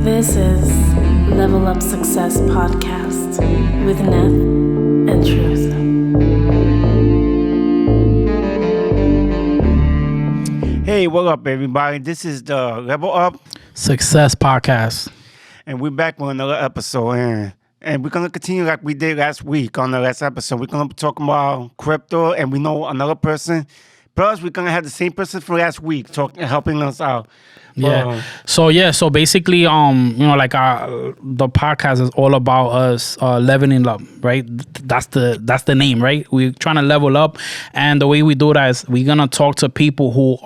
This is Level Up Success Podcast with Neth and Truth. Hey, what up, everybody? This is the Level Up Success Podcast. and we're back with another episode. And we're going to continue like we did last week on the last episode. We're going to be talking about crypto, and we know another person. Plus, we're going to have the same person from last week helping us out. Yeah. So basically, the podcast is all about us leveling up, right? That's the name, right? We're trying to level up, and the way we do that is we're gonna talk to people who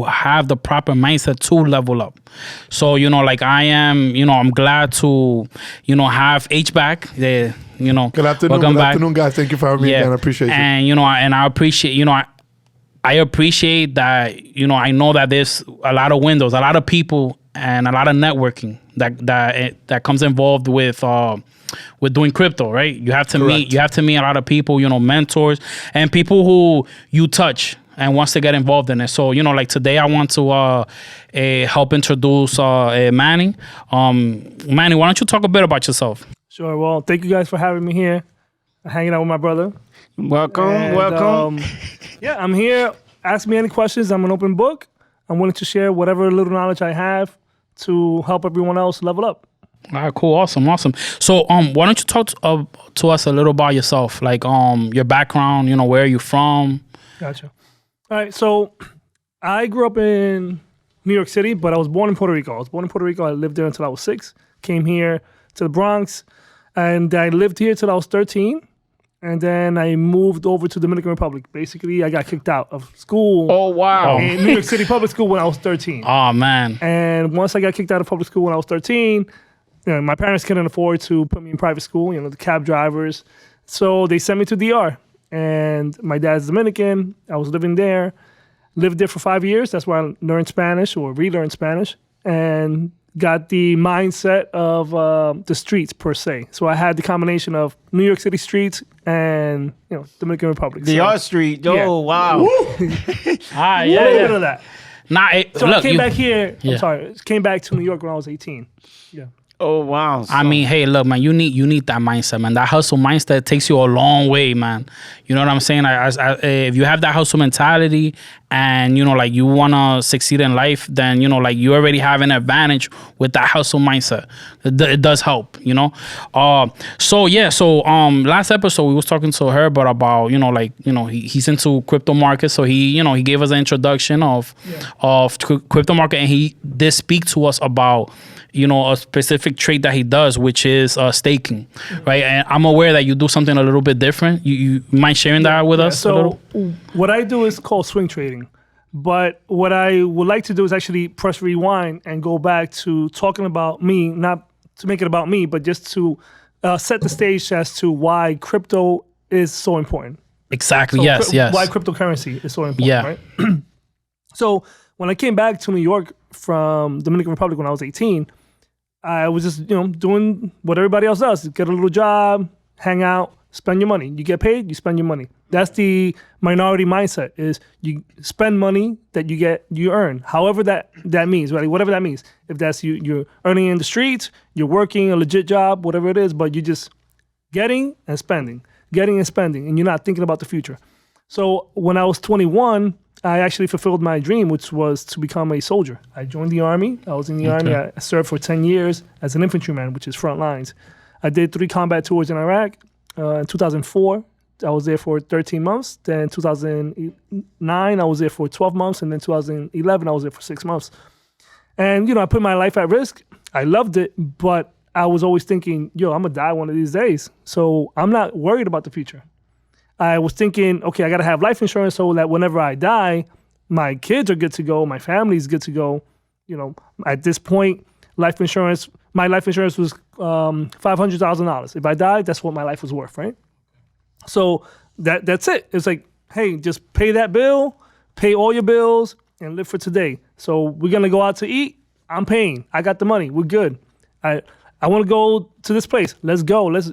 have the proper mindset to level up. So like I am, I'm glad to have H back. Yeah, Good afternoon. welcome Good back. afternoon, guys. Thank you for having me again. I appreciate you. And I appreciate I appreciate that, I know that there's a lot of windows, a lot of people, and a lot of networking that comes involved with doing crypto, right? You have to meet a lot of people, mentors and people who you touch and wants to get involved in it. So, like today I want to help introduce Manny. Manny, why don't you talk a bit about yourself? Sure. Well, thank you guys for having me here, hanging out with my brother. Welcome. Yeah, I'm here. Ask me any questions. I'm an open book. I'm willing to share whatever little knowledge I have to help everyone else level up. All right, cool, awesome. So, why don't you talk to us a little about yourself, like your background, where are you from? Gotcha. All right, so I grew up in New York City, but I was born in Puerto Rico. I lived there until I was 6. Came here to the Bronx, and I lived here till I was 13. And then I moved over to Dominican Republic. Basically, I got kicked out of school. Oh, wow. In New York City public school when I was 13. Oh, man. And once I got kicked out of public school when I was 13, my parents couldn't afford to put me in private school, the cab drivers. So they sent me to DR. And my dad's Dominican. I was living there. Lived there for 5 years. That's where I learned Spanish or relearned Spanish. And got the mindset of the streets per se. So I had the combination of New York City streets and Dominican Republic. DR Street. Oh, yeah. wow. Ah, A little bit of that. So I came back here. Yeah. I'm sorry. Came back to New York when I was 18. Yeah. Oh, wow. I mean, hey, look, man, you need that mindset, man. That hustle mindset takes you a long way, man. You know what I'm saying? If you have that hustle mentality and, like you want to succeed in life, then, like you already have an advantage with that hustle mindset. It does help, So last episode we was talking to Heber about, he's into crypto markets. So he gave us an introduction of crypto market, and he did speak to us about, a specific trait that he does, which is staking, right? And I'm aware that you do something a little bit different. You mind sharing that with us? So what I do is called swing trading. But what I would like to do is actually press rewind and go back to talking about me, not to make it about me, but just to set the stage as to why crypto is so important. Exactly. So yes. Why cryptocurrency is so important, Yeah. right? So when I came back to New York from Dominican Republic when I was 18, I was just, doing what everybody else does. Get a little job, hang out, spend your money. You get paid, you spend your money. That's the minority mindset, is you spend money that you earn. However that means, right? Whatever that means. If that's you're earning in the streets, you're working a legit job, whatever it is, but you're just getting and spending, and you're not thinking about the future. So when I was 21, I actually fulfilled my dream, which was to become a soldier. I joined the Army. I was in the Army. I served for 10 years as an infantryman, which is front lines. I did 3 combat tours in Iraq. In 2004, I was there for 13 months. Then 2009, I was there for 12 months. And then 2011, I was there for 6 months. And, I put my life at risk. I loved it, but I was always thinking, I'm going to die one of these days. So I'm not worried about the future. I was thinking, okay, I got to have life insurance so that whenever I die, my kids are good to go, my family's good to go. At this point, my life insurance was $500,000. If I died, that's what my life was worth, right? So that's it. It's like, hey, just pay that bill, pay all your bills, and live for today. So we're gonna go out to eat. I'm paying. I got the money. We're good. I want to go to this place. Let's go. Let's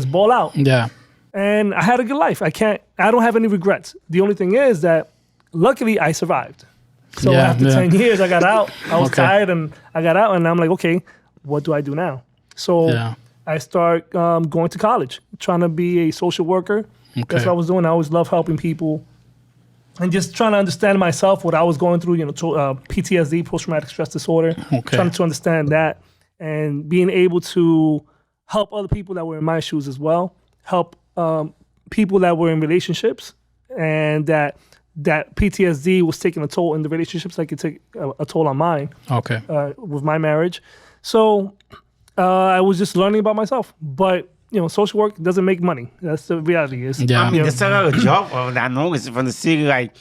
ball out. Yeah. And I had a good life. I don't have any regrets. The only thing is that luckily I survived. So Yeah, after yeah. 10 years, I got out. I was Okay. tired, and I got out, and I'm like, okay, what do I do now? So Yeah. I start going to college, trying to be a social worker. That's Okay. what I was doing. I always love helping people, and just trying to understand myself, what I was going through. PTSD, post-traumatic stress disorder. Okay. Trying to understand that, and being able to help other people that were in my shoes as well. Help people that were in relationships, and that PTSD was taking a toll in the relationships. Like it took a toll on mine Okay. with my marriage. So I was just learning about myself. But social work doesn't make money. That's the reality. Yeah. I mean, there's a lot of job that I noticed from the city. Like,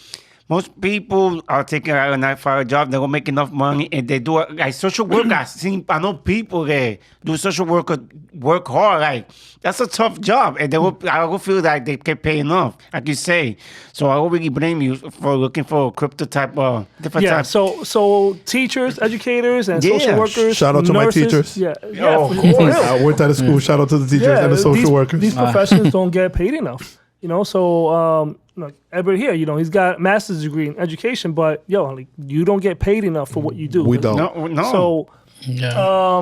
most people are taking out a night for a job. They don't make enough money, and they do like social work. I know people that do social work work hard. Like, that's a tough job, and I don't feel like they get paid enough, like you say. So I don't really blame you for looking for a crypto type of different type. So teachers, educators, and Yeah. social workers. Shout out to my nurses, teachers. Yeah. Oh, for of course. real. I worked at a school. Shout out to the teachers and the social these, workers. These professions don't get paid enough. So like Heber here, he's got a master's degree in education, but you don't get paid enough for what you do. We don't. No. So Yeah.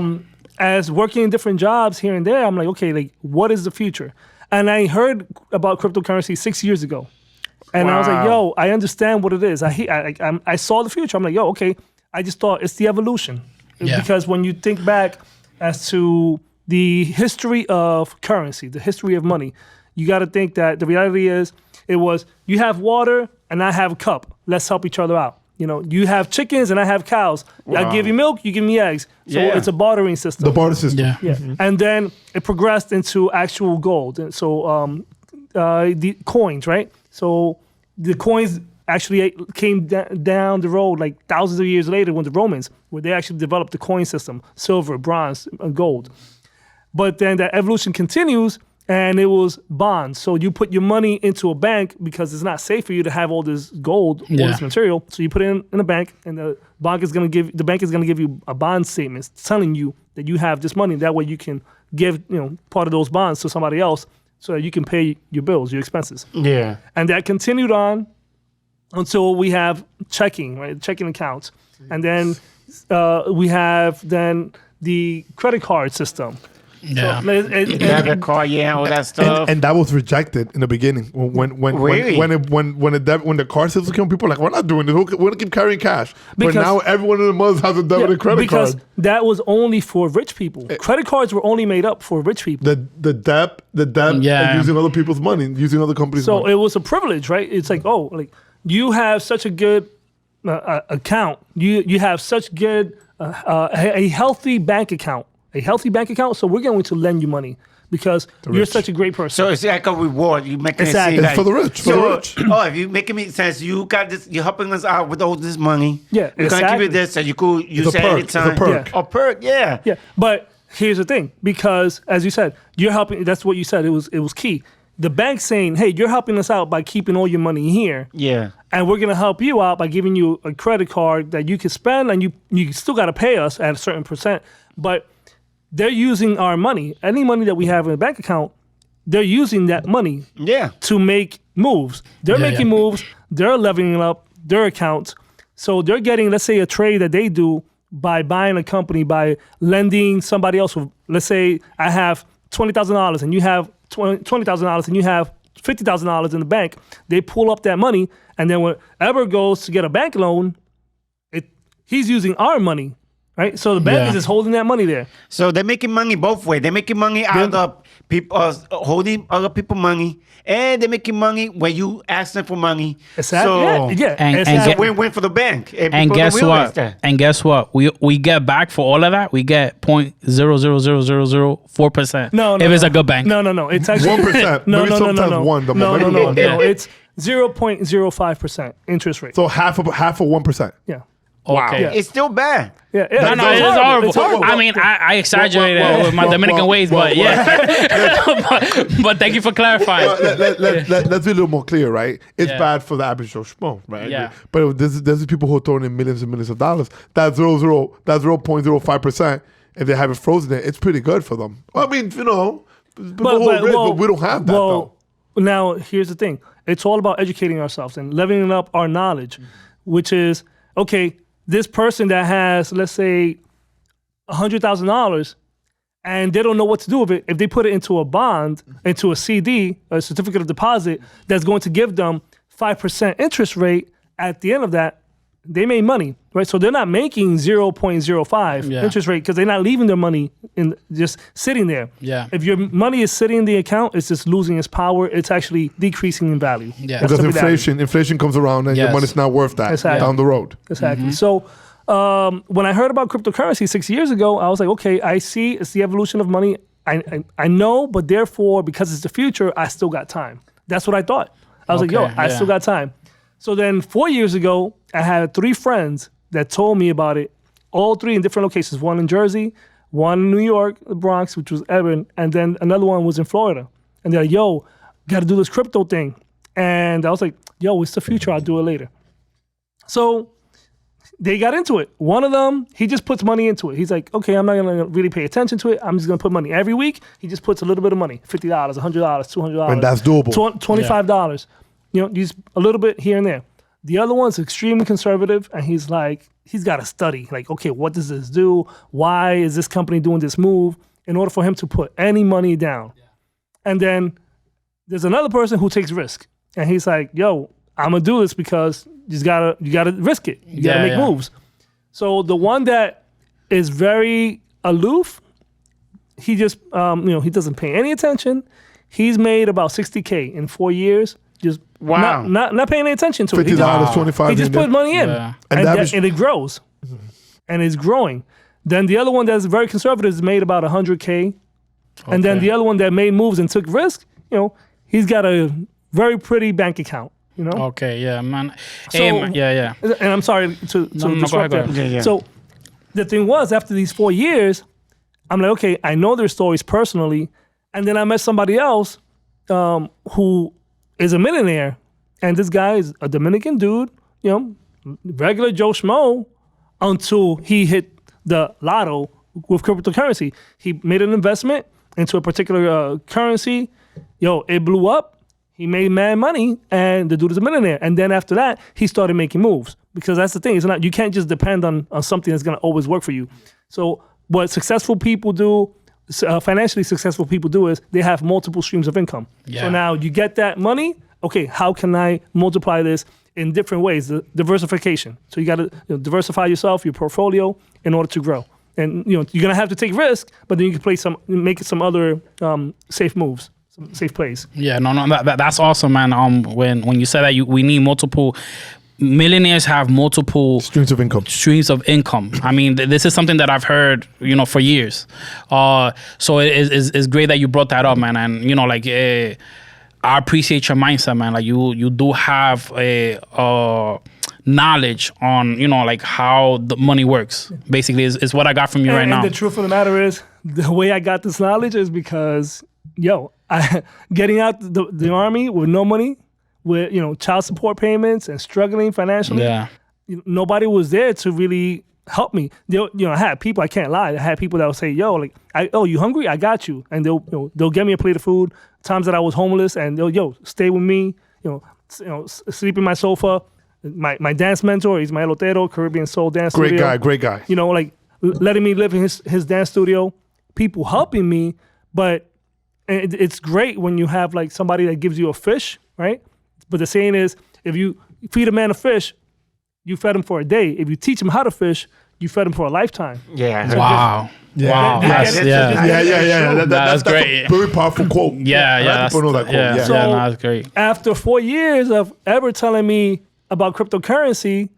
as working in different jobs here and there, I'm like, okay, like what is the future? And I heard about cryptocurrency 6 years ago, and I was like, Wow. I understand what it is. I saw the future. I'm like, okay. I just thought it's the evolution, Yeah. because when you think back as to the history of currency, the history of money, you got to think that the reality is it was you have water and I have a cup. Let's help each other out. You have chickens and I have cows. I give you milk, you give me eggs. So Yeah. it's a bartering system. The barter system. Yeah. Yeah. And then it progressed into actual gold. And so the coins, right? So the coins actually came down the road like thousands of years later when the Romans, where they actually developed the coin system, silver, bronze, and gold. But then that evolution continues, and it was bonds. So you put your money into a bank because it's not safe for you to have all this gold, all Yeah. this material. So you put it in a bank, and the bank is going to give you a bond statement telling you that you have this money. That way you can give part of those bonds to somebody else so that you can pay your bills, your expenses. Yeah. And that continued on until we have checking, right? Checking accounts. And then we have then the credit card system. Yeah. Debit card, all that stuff. And that was rejected in the beginning Really? when the card system came. People were like, we're not doing this. We're gonna keep carrying cash. Because- but now everyone in the month has a debit and credit because card. that was only for rich people. Credit cards were only made up for rich people. The debt, Yeah. and using other people's money, using other companies' So money. it was a privilege, right? It's like, you have such a good account. You have such good a healthy bank account. A healthy bank account. So we're going to lend you money because you're rich. such a great person. So it's like a reward. You making Exactly. it seem It's like, for the rich, for the rich. Oh, if you making me sense, you got this. You're helping us out with all this money. Yeah, we're gonna give you exactly. this, so you could use It's a it perk. It's a anytime. perk. A perk, yeah. Yeah, but here's the thing, because as you said, you're helping. That's what you said. It was key. The bank saying, "Hey, you're helping us out by keeping all your money here, Yeah. and we're gonna help you out by giving you a credit card that you can spend, and you still got to pay us at a certain percent." But they're using our money. Any money that we have in a bank account, they're using that money Yeah. to make moves. They're Yeah, making yeah. moves. They're leveling up their accounts. So they're getting, let's say, a trade that they do by buying a company, by lending somebody else. Let's say I have $20,000 and you have $20,000 and you have $50,000 in the bank. They pull up that money, and then when Heber goes to get a bank loan, he's using our money, right? So the bank Yeah. is just holding that money there. So they're making money both ways. They're making money out of people holding other people money, and they're making money when you ask them for money. Exactly. So Yeah. And it's exactly. a win-win for the bank. And people guess don't realize what? that. And guess what? We get back for all of that. We get 0.00004%. No, if it's a good bank. No. It's actually 1%. No, Maybe no, no, sometimes no, no. one. The No, momentum no, no, one. no. It's 0.05% interest rate. So half of 1%. Yeah. Okay. Yeah. It's still bad. Yeah. No, no, it's horrible. I mean, I exaggerated with my Dominican ways, but yeah. but thank you for clarifying. Let's be a little more clear, right? It's Yeah. bad for the average Joe Schmo, right? Yeah. But there's people who are throwing in millions and millions of dollars. That 0.05%, if they have it frozen there, it's pretty good for them. I mean, people who are rich, but we don't have that though. Now, here's the thing. It's all about educating ourselves and leveling up our knowledge, which is okay, this person that has, let's say, $100,000, and they don't know what to do with it, if they put it into a bond, into a CD, a certificate of deposit, that's going to give them 5% interest rate at the end of that, they made money, right? So they're not making 0.05 interest rate because they're not leaving their money in just sitting there. Yeah. If your money is sitting in the account, it's just losing its power. It's actually decreasing in value. Yeah. Because inflation comes around and your money's not worth that down the road. Exactly. So when I heard about cryptocurrency 6 years ago, I was like, okay, I see it's the evolution of money. I know, but therefore, because it's the future, I still got time. That's what I thought. I was like, yo, I still got time. So then 4 years ago, I had 3 friends that told me about it, all 3 in different locations. One in Jersey, one in New York, the Bronx, which was Heber, and then another one was in Florida. And they're like, yo, got to do this crypto thing. And I was like, yo, it's the future. I'll do it later. So they got into it. One of them, he just puts money into it. He's like, okay, I'm not going to really pay attention to it. I'm just going to put money every week. He just puts a little bit of money, $50, $100, $200. And that's doable. $25. You know, just a little bit here and there. The other one's extremely conservative, and he's like, he's got to study. Like, okay, what does this do? Why is this company doing this move? In order for him to put any money down. Yeah. And then there's another person who takes risk, and he's like, yo, I'm gonna do this because you gotta risk it. You gotta make moves. So the one that is very aloof, he just he doesn't pay any attention. He's made about $60K in 4 years. Just not paying any attention to it. $50, $25. He just put money in, and it grows, and it's growing. Then the other one that's very conservative is made about $100K, and then the other one that made moves and took risk, he's got a very pretty bank account. Okay, yeah, man. So, yeah. And I'm sorry to disrupt go ahead. that. Yeah. So the thing was, after these 4 years, I'm like, okay, I know their stories personally, and then I met somebody else who is a millionaire, and this guy is a Dominican dude, regular Joe Schmo, until he hit the lotto with cryptocurrency. He made an investment into a particular currency. It blew up. He made mad money, and the dude is a millionaire. And then after that, he started making moves, because that's the thing. It's not, you can't just depend on something that's going to always work for you. So what successful people do, financially successful people do, is they have multiple streams of income. Yeah. So now you get that money. Okay, how can I multiply this in different ways? The diversification. So you got to diversify yourself, your portfolio, in order to grow. And you're gonna have to take risk, but then you can make some other safe moves, some safe plays. Yeah, no, that's awesome, man. When you said that we need multiple. Millionaires have multiple streams of income. I mean, this is something that I've heard, for years. So it's great that you brought that up, man. And I appreciate your mindset, man. Like you do have a knowledge on how the money works. Basically, is what I got from you right now. And the truth of the matter is, the way I got this knowledge is because getting out the army with no money, with child support payments and struggling financially. Yeah. Nobody was there to really help me. I had people, I can't lie. I had people that would say, you hungry? I got you. And they'll get me a plate of food. Times that I was homeless, and they'll, stay with me, sleep in my sofa. My dance mentor, he's my elotero, Caribbean Soul dance studio. Great guy. Letting me live in his dance studio. People helping me, but it's great when you have somebody that gives you a fish, right? But the saying is, if you feed a man a fish, you fed him for a day. If you teach him how to fish, you fed him for a lifetime. Yeah. So wow. Wow. Yeah. That's great. A very powerful quote. Yeah. People know that quote. So that's great. After 4 years of ever telling me about cryptocurrency,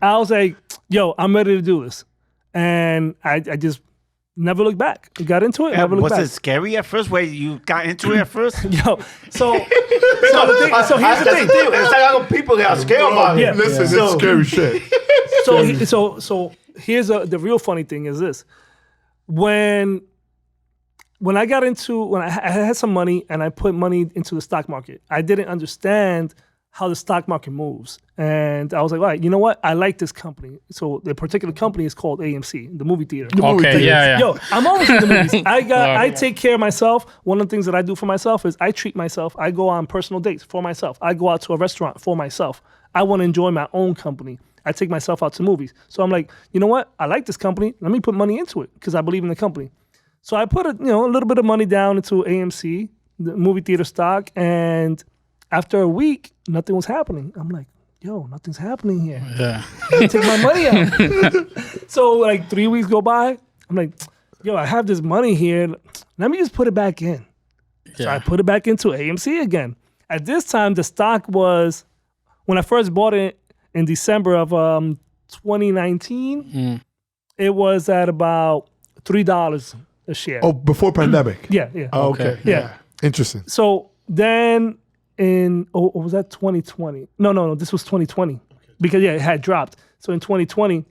I was like, I'm ready to do this. And I just never looked back. Got into it, never looked back. Was it scary at first? Where you got into it at first? So here's the thing. It's like people that are scared about it. Yeah. Listen, it's scary shit. So here's the real funny thing is this. When I got into, when I had some money and I put money into the stock market, I didn't understand how the stock market moves. And I was like, all right, you know what? I like this company. So the particular company is called AMC, the movie theater. I'm always in the movies. I take care of myself. One of the things that I do for myself is I treat myself. I go on personal dates for myself. I go out to a restaurant for myself. I want to enjoy my own company. I take myself out to movies. So I'm like, you know what? I like this company. Let me put money into it because I believe in the company. So I put a little bit of money down into AMC, the movie theater stock, and after a week, nothing was happening. I'm like, yo, nothing's happening here. Yeah. Take my money out. So like 3 weeks go by. I'm like, yo, I have this money here. Let me just put it back in. So I put it back into AMC again. At this time, the stock was, when I first bought it in December of 2019, it was at about $3 a share. Oh, before pandemic. Yeah. Oh, okay. Yeah. Interesting. So then was that 2020? No, this was 2020. Because it had dropped. So in 2020,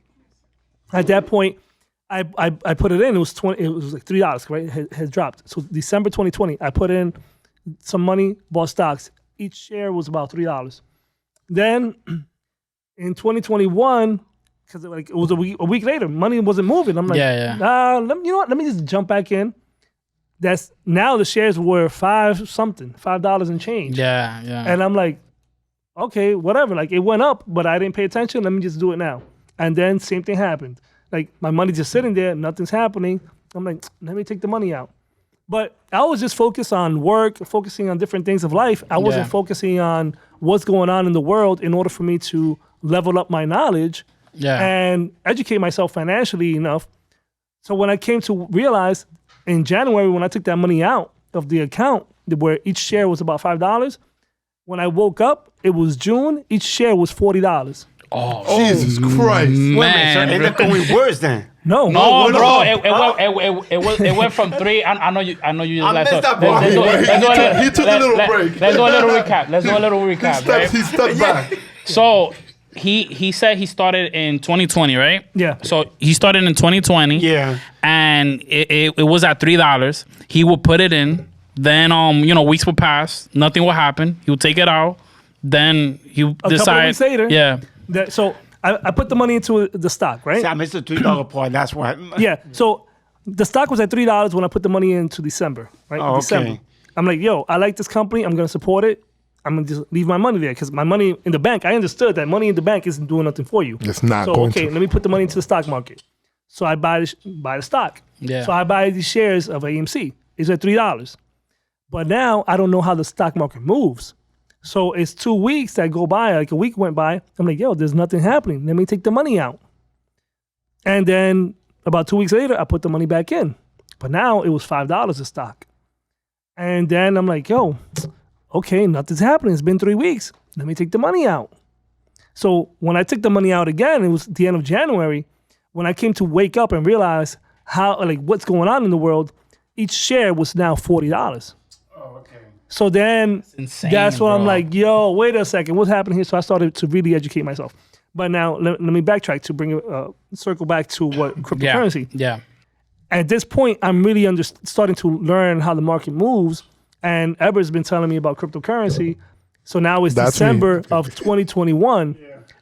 at that point, I put it in. It was like $3, right? It had dropped. So December 2020, I put in some money, bought stocks. Each share was about $3. Then in 2021, because it was a week later, money wasn't moving. I'm like, let me just jump back in. That's now the shares were $5 and change. Yeah. And I'm like, okay, whatever. Like it went up, but I didn't pay attention. Let me just do it now. And then same thing happened. Like my money's just sitting there, nothing's happening. I'm like, let me take the money out. But I was just focused on work, focusing on different things of life. I wasn't focusing on what's going on in the world in order for me to level up my knowledge and educate myself financially enough. So when I came to realize in January, when I took that money out of the account, where each share was about $5, when I woke up, it was June, each share was $40. Oh, Jesus Christ. Man, so it ended up going worse then. No, bro. It went from 3. I know you. Just I missed that part. He took a little break. Let's do a little recap. He stepped back. So he said he started in 2020, right? Yeah. So he started in 2020. Yeah. And it was at $3. He would put it in. Then weeks would pass. Nothing would happen. He would take it out. Then he would decide. A couple of weeks later. Yeah. So I put the money into the stock, right? See, I missed the $3 part. That's why. Yeah. So the stock was at $3 when I put the money into December, right? Oh, December. okay. I'm like, yo, I like this company. I'm gonna support it. I'm gonna just leave my money there because my money in the bank. I understood that money in the bank isn't doing nothing for you. It's not so going okay, to. let me put the money into the stock market. So I buy the stock. Yeah. So I buy these shares of AMC. It's at $3. But now I don't know how the stock market moves. So it's 2 weeks that go by, like a week went by. I'm like, yo, there's nothing happening. Let me take the money out. And then about 2 weeks later, I put the money back in. But now it was $5 a stock. And then I'm like, yo, okay, nothing's happening. It's been 3 weeks. Let me take the money out. So when I took the money out again, it was the end of January. When I came to wake up and realize what's going on in the world, each share was now $40. So then that's when I'm like, yo, wait a second, what's happening here? So I started to really educate myself. But now let me backtrack to bring circle back to what cryptocurrency. Yeah. At this point, I'm really starting to learn how the market moves. And Heber's been telling me about cryptocurrency. So now it's December of 2021.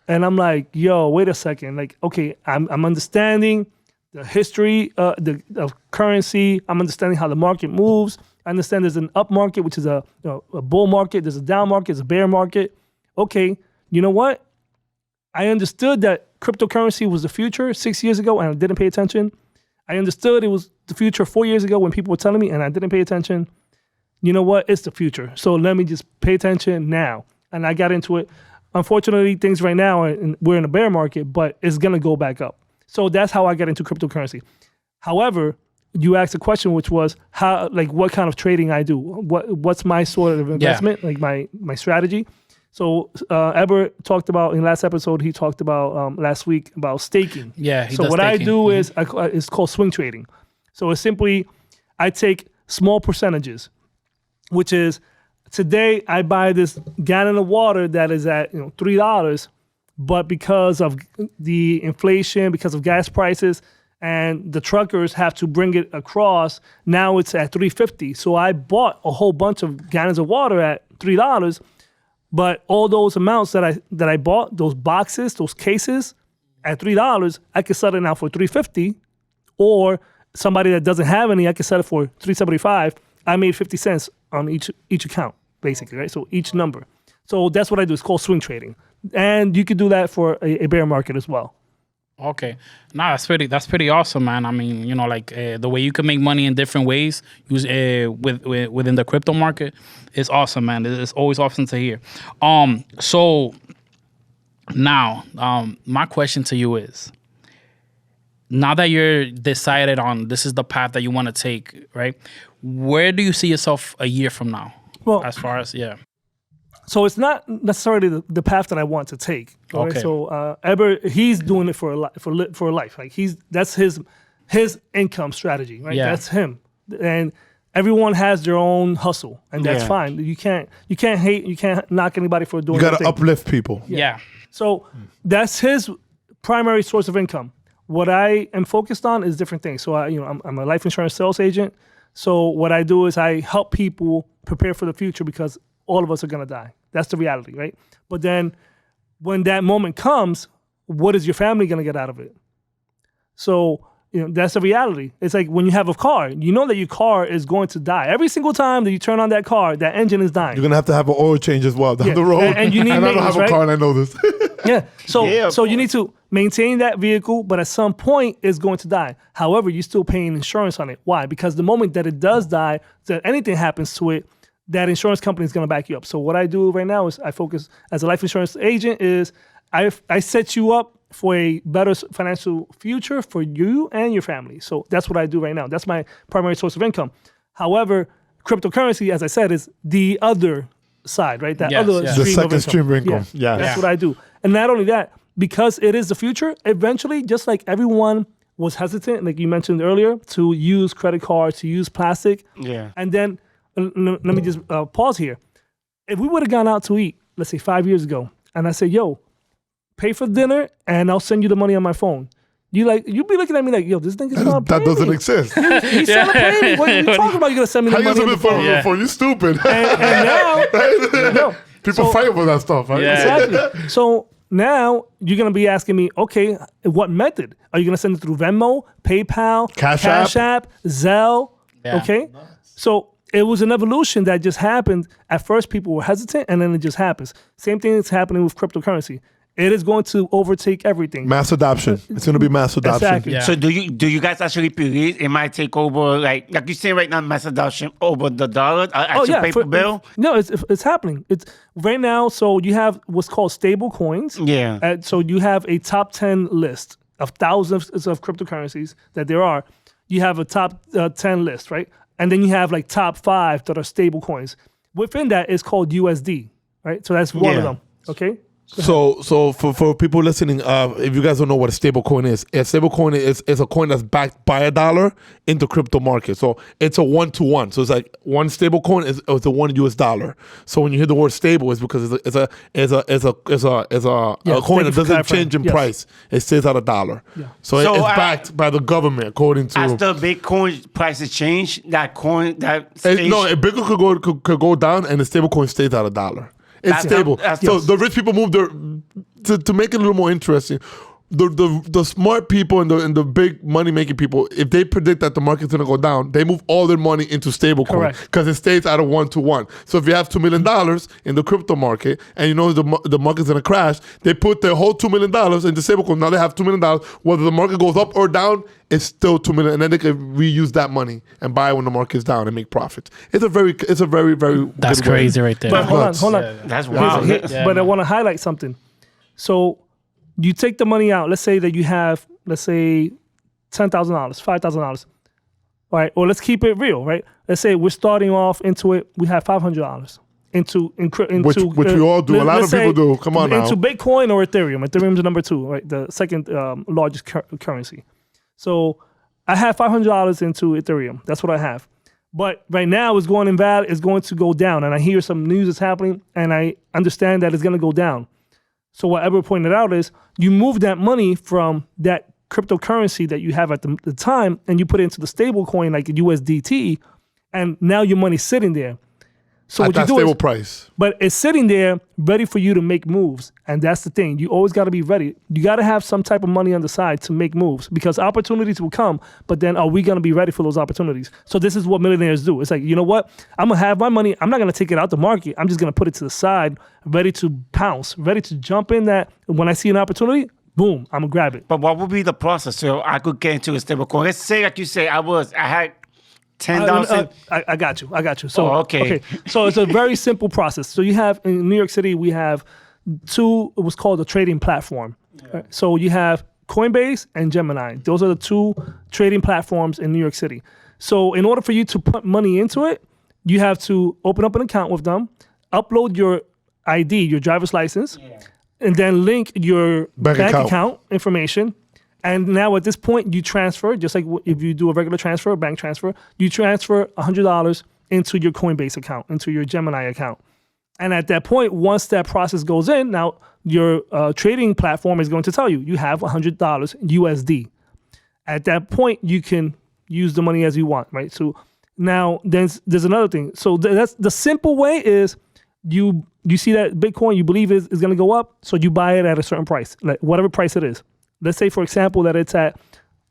And I'm like, yo, wait a second. Like, okay, I'm understanding the history of currency. I'm understanding how the market moves. I understand there's an up market, which is a bull market. There's a down market. There's a bear market. Okay, you know what? I understood that cryptocurrency was the future 6 years ago, and I didn't pay attention. I understood it was the future 4 years ago when people were telling me, and I didn't pay attention. You know what? It's the future. So let me just pay attention now. And I got into it. Unfortunately, things right now, we're in a bear market, but it's going to go back up. So that's how I got into cryptocurrency. However, you asked a question, which was what kind of trading I do. What's my sort of investment, like my strategy. So Heber talked about in last episode. He talked about last week about staking. Yeah. So what I do is it's called swing trading. So it's simply I take small percentages, which is today I buy this gallon of water that is at $3, but because of the inflation, because of gas prices, and the truckers have to bring it across, now it's at $3.50. So I bought a whole bunch of gallons of water at $3, but all those amounts that I bought, those boxes, those cases, at $3, I could sell it now for $3.50, or somebody that doesn't have any, I could sell it for $3.75. I made 50 cents on each account, basically, right? So each number. So that's what I do. It's called swing trading. And you could do that for a bear market as well. Okay, that's pretty awesome, man. I mean, like the way you can make money in different ways, within the crypto market, is awesome, man. It's always awesome to hear. So now, my question to you is: now that you're decided on this is the path that you want to take, right? Where do you see yourself a year from now? Well, as far as So it's not necessarily the path that I want to take. Right? Okay. So Heber, he's doing it for a life. Like that's his income strategy. Right. Yeah. That's him. And everyone has their own hustle, and that's fine. You can't hate. You can't knock anybody for doing. You got to their thing. uplift people. Yeah. So that's his primary source of income. What I am focused on is different things. So I'm a life insurance sales agent. So what I do is I help people prepare for the future because all of us are gonna die. That's the reality, right? But then when that moment comes, what is your family gonna get out of it? So that's the reality. It's like when you have a car, you know that your car is going to die. Every single time that you turn on that car, that engine is dying. You're going to have an oil change as well down the road. And you need I don't have a right? car and I know this. Yeah. Yeah, So you need to maintain that vehicle, but at some point it's going to die. However, you're still paying insurance on it. Why? Because the moment that it does die, that anything happens to it, that insurance company is going to back you up. So what I do right now is I focus as a life insurance agent is I set you up for a better financial future for you and your family. So that's what I do right now. That's my primary source of income. However, cryptocurrency, as I said, is the other side, right? That Yes, other yes. stream The second of stream of income. Yeah. Yes. That's what I do. And not only that, because it is the future, eventually, just like everyone was hesitant, like you mentioned earlier, to use credit cards, to use plastic. Yeah. And then, let me just pause here. If we would have gone out to eat, let's say 5 years ago, and I said, yo, pay for dinner and I'll send you the money on my phone. You'd be looking at me like, yo, this nigga's trying to pay That doesn't me. exist. He's trying to pay me. What are you talking about? You're going to send me How the you money on using the it phone. for? You stupid. And now, no. People fight over that stuff, right? Yeah. Exactly. So now you're going to be asking me, okay, what method? Are you going to send it through Venmo, PayPal, Cash App, Zelle? Yeah. Okay. So it was an evolution that just happened. At first, people were hesitant, and then it just happens. Same thing is happening with cryptocurrency. It is going to overtake everything. Mass adoption. It's going to be mass adoption. Exactly. Yeah. So do you guys actually believe it might take over like you say right now, mass adoption over the dollar, actual paper bill? No, it's happening. It's right now. So you have what's called stable coins. Yeah. So you have a top 10 list of thousands of cryptocurrencies that there are. You have a top 10 list, right? And then you have like top 5 that are stable coins. Within that is called USD, right? So that's one of them. Okay. So for people listening, if you guys don't know what a stable coin is, a stable coin is a coin that's backed by a dollar into crypto market. So it's a 1-to-1. So it's like one stable coin is a $1 US. So when you hear the word stable, it's because it's a coin that doesn't change in price. It stays at a dollar. Yeah. So it's backed by the government according to. As the Bitcoin prices change, that coin that stays, Bitcoin could go down and the stable coin stays at a dollar. It's That's stable. how- So the rich people move their to make it a little more interesting. The smart people and the big money making people, if they predict that the market's gonna go down, they move all their money into stablecoin Correct. because it stays at a 1-to-1. So if you have $2 million in the crypto market and you know the market's gonna crash, they put their whole $2 million into stablecoin. Now they have $2 million. Whether the market goes up or down, it's still $2 million, and then they can reuse that money and buy when the market's down and make profits. It's a very That's good way. crazy right there. But hold on. that's wild. But I want to highlight something. So you take the money out. Let's say that you have, $10,000, $5,000. All right. Or let's keep it real, right? Let's say we're starting off into it. We have $500 into Which we all do. A lot of people do. Come on now. Into Bitcoin or Ethereum. Ethereum's number 2, right? The second largest currency. So I have $500 into Ethereum. That's what I have. But right now it's going to go down. And I hear some news is happening and I understand that it's going to go down. So what Heber pointed out is you move that money from that cryptocurrency that you have at the time and you put it into the stable coin like USDT, and now your money's sitting there. So at what you that do stable is, price. but it's sitting there ready for you to make moves. And that's the thing. You always got to be ready. You got to have some type of money on the side to make moves because opportunities will come. But then are we going to be ready for those opportunities? So this is what millionaires do. It's like, you know what? I'm going to have my money. I'm not going to take it out the market. I'm just going to put it to the side, ready to pounce, ready to jump in that. When I see an opportunity, boom, I'm going to grab it. But what would be the process so I could get into a stable coin? Let's say, like you say, I had 10,000. I got you. So okay. So it's a very simple process. So you have in New York City, we have two. It was called a trading platform. Right? So you have Coinbase and Gemini. Those are the two trading platforms in New York City. So in order for you to put money into it, you have to open up an account with them, upload your ID, your driver's license, and then link your bank account information. And now at this point, you transfer, just like if you do a regular transfer, a bank transfer, you transfer $100 into your Coinbase account, into your Gemini account. And at that point, once that process goes in, now your trading platform is going to tell you, you have $100 USD. At that point, you can use the money as you want, right? So now there's another thing. So that's the simple way is you see that Bitcoin you believe is going to go up, so you buy it at a certain price, like whatever price it is. Let's say, for example, that it's at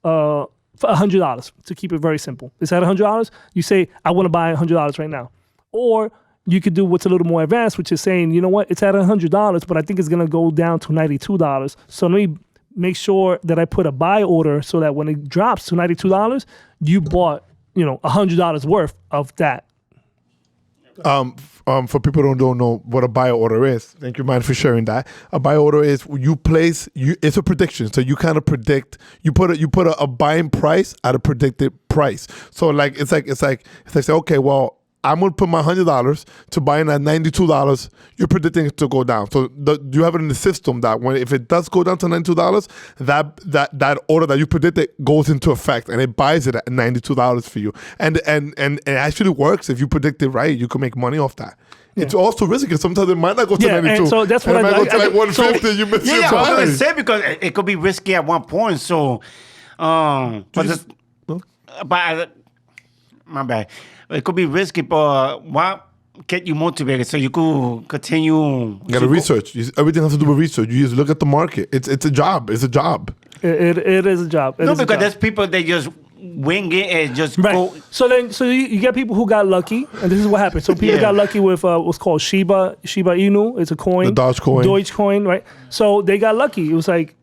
$100 to keep it very simple. It's at $100. You say, I want to buy $100 right now. Or you could do what's a little more advanced, which is saying, you know what, it's at $100, but I think it's going to go down to $92. So let me make sure that I put a buy order so that when it drops to $92, you bought, $100 worth of that. For people who don't know what a buy order is, thank you, man, for sharing that. A buy order is it's a prediction. So you kind of predict, you put a buying price at a predicted price. So like it's like say, okay, well, I'm gonna put my $100 to buy in at $92. You're predicting it to go down. So you have it in the system that if it does go down to $92, that order that you predicted goes into effect and it buys it at $92 for you. And it actually works if you predict it right. You can make money off that. Yeah. It's also risky because sometimes it might not go to 92. And so that's what it might go to like 150. So, you miss your I was buy. gonna say because it could be risky at one point. So, my bad. It could be risky, but what get you motivated so you could continue? You gotta research. Everything has to do with research. You just look at the market. It's a job. It's a job. It is a job. Because there's people they just wing it and just go. So you get people who got lucky, and this is what happened. So people got lucky with what's called Shiba Inu. It's a coin. The Dogecoin, right? So they got lucky. It was like,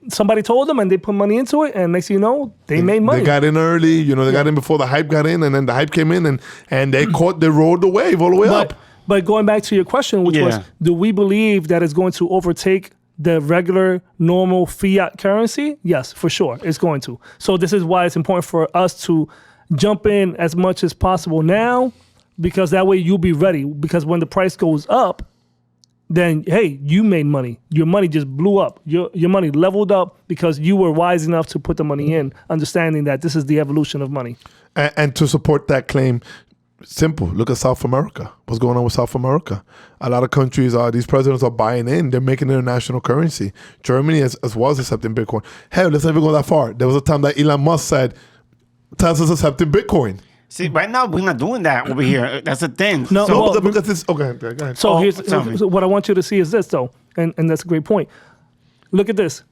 somebody told them and they put money into it, and next thing you know, they made money. They got in early, they got in before the hype got in, and then the hype came in and they rode the wave all the way up. But going back to your question, which was, do we believe that it's going to overtake the regular, normal fiat currency? Yes, for sure, it's going to. So this is why it's important for us to jump in as much as possible now, because that way you'll be ready. Because when the price goes up, then hey, you made money. Your money just blew up. Your money leveled up because you were wise enough to put the money in, understanding that this is the evolution of money. And to support that claim, simple. Look at South America. What's going on with South America? A lot of countries, these presidents are buying in. They're making it a national currency. Germany as well is accepting Bitcoin. Hell, let's not even go that far. There was a time that Elon Musk said Tesla's accepting Bitcoin. See, right now we're not doing that over here. That's the thing. No, so, because it's okay. Go ahead. So so what I want you to see is this, though, and that's a great point. Look at this.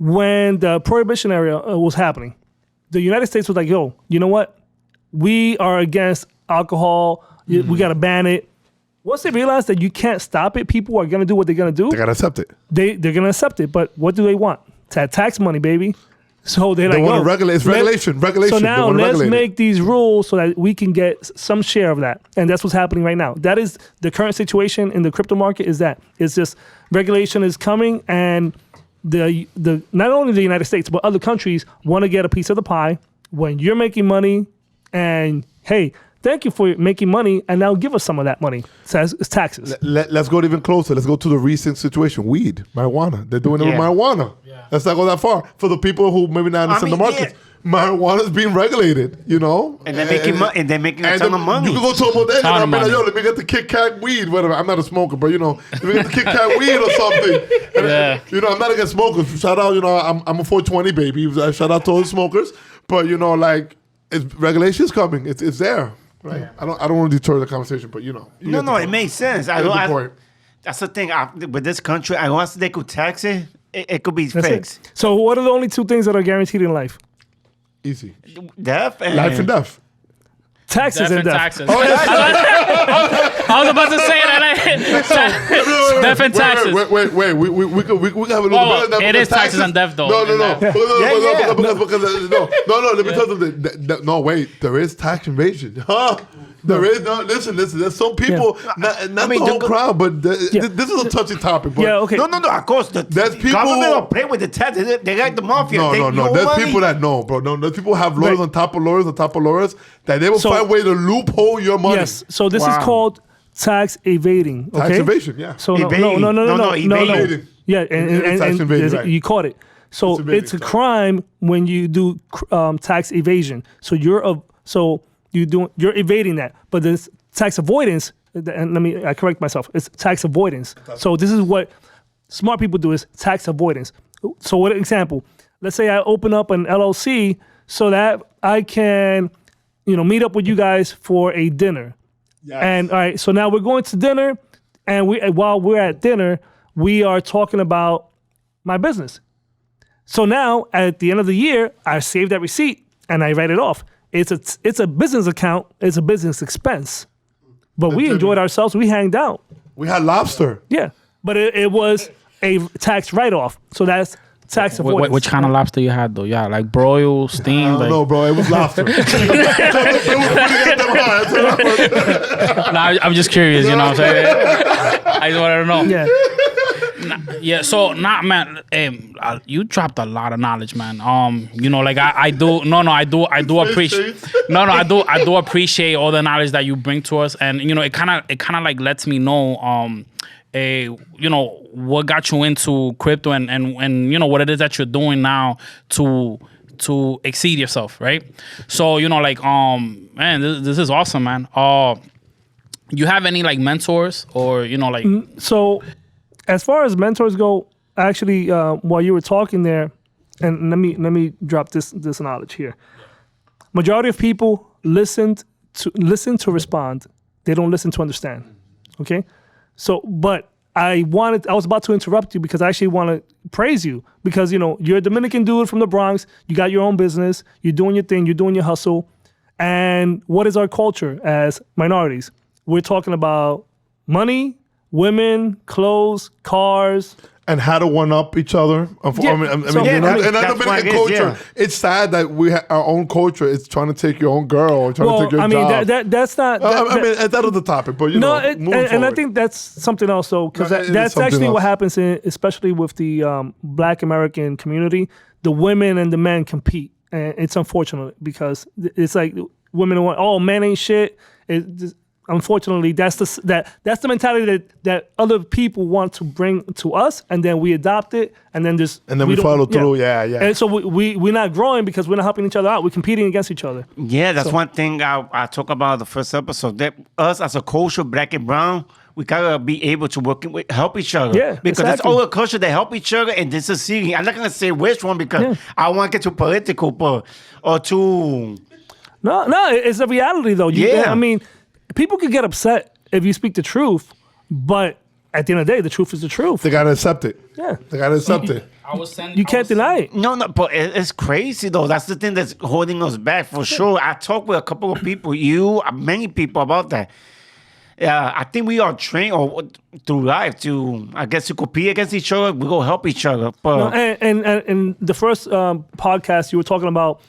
When the Prohibition era was happening, the United States was like, "Yo, you know what? We are against alcohol. We got to ban it." Once they realize that you can't stop it, people are gonna do what they're gonna do. They gotta accept it. They're gonna accept it. But what do they want? Tax money, baby. So they want to regulate. It's regulation. So now let's make these rules so that we can get some share of that. And that's what's happening right now. That is the current situation in the crypto market. It's just regulation is coming, and the not only the United States but other countries want to get a piece of the pie. When you're making money, and hey, thank you for making money, and now give us some of that money. It's taxes. Let's go even closer. Let's go to the recent situation. Weed, marijuana. They're doing it with marijuana. Yeah. Let's not go that far. For the people who maybe not understand the market, marijuana is being regulated, And they're making money. And they're making a ton of money. You can go to a bodega and be like, yo, let me get the Kit Kat weed. Whatever. I'm not a smoker, but, let me get the Kit Kat weed or something. And, I'm not against smokers. Shout out, I'm a 420 baby. Shout out to all the smokers. But, regulation's coming. It's there. right? I don't want to deter the conversation, but you get the it point. makes sense. You get the point. That's the thing. With this country, unless they could tax it, it could be That's fixed. it. So what are the only two things that are guaranteed in life? Easy. Death and Life and death. Taxes and death. taxes. Oh, yeah. I was about to say that. Death and taxes. Wait. We can have a little Well, bit of that. it is taxes and death, though. No. Let me tell you something. No, wait. There is tax evasion. Huh? There is no. Listen. There's some people, not the whole crowd, but this is a touchy topic. But Yeah, okay. No. Of course, There's people- government will play with the tax. They like the mafia. No. There's people that know, bro. No, there's people who have lawyers Right. on top of lawyers that they will So- find a way to loophole your money. Yes. So this is Wow. called tax evading. Okay? Tax evasion, yeah. So Evading. no. Evading. Yeah, and Tax evading, right. you caught it. So It's evading, it's a sorry. crime when you do tax evasion. So you're evading that. But this tax avoidance. And I correct myself. It's tax avoidance. So this is what smart people do: is tax avoidance. So, what example? Let's say I open up an LLC so that I can, meet up with you guys for a dinner. Yes. And all right, so now we're going to dinner, and while we're at dinner, we are talking about my business. So now at the end of the year, I save that receipt and I write it off. It's a business account. It's a business expense. But we enjoyed ourselves. We hanged out. We had lobster. Yeah, but it was a tax write-off. So that's tax avoidance. Which kind of lobster you had though? Yeah, like broiled, I steamed. don't know, bro. It was lobster. Nah, I'm just curious. You know what I'm saying? I just wanted to know. Yeah. Yeah, so man, you dropped a lot of knowledge, man. Like I do appreciate I do appreciate all the knowledge that you bring to us, and it kind of like lets me know what got you into crypto and what it is that you're doing now to exceed yourself, right? So man, this is awesome, man. You have any like mentors or So, as far as mentors go, actually, while you were talking there, and let me drop this knowledge here. Majority of people listen to respond. They don't listen to understand. Okay, so but I was about to interrupt you because I actually want to praise you because you're a Dominican dude from the Bronx. You got your own business. You're doing your thing. You're doing your hustle. And what is our culture as minorities? We're talking about money, women, clothes, cars. And how to one up each other. Yeah. And that's Dominican what it is, culture, yeah. it's sad that we have our own culture. It's trying to take your own girl or trying to take your job. That's not. That is the topic, but No, moving and I forward. think that's something else, though, because No, it is that's something actually what else. happens, especially with the Black American community. The women and the men compete, and it's unfortunate because it's like women want, oh, men ain't shit. Unfortunately, that's the mentality that other people want to bring to us, and then we adopt it, and then we don't- follow through. Yeah. And so we're not growing because we're not helping each other out. We're competing against each other. Yeah, that's one thing I talk about the first episode. That us as a culture, black and brown, we gotta be able to help each other. Yeah, because exactly. it's all a culture that help each other and this is seeing. I'm not gonna say which one because I want to get too political, or too. No, it's a reality though. Yeah. I mean, people could get upset if you speak the truth, but at the end of the day, the truth is the truth. They gotta accept it. Yeah. They gotta accept it. You can't deny it. No, but it's crazy though. That's the thing that's holding us back for sure. I talked with a couple of people, many people about that. I think we are trained through life to compete against each other. We go help each other. But No, and the first podcast you were talking about,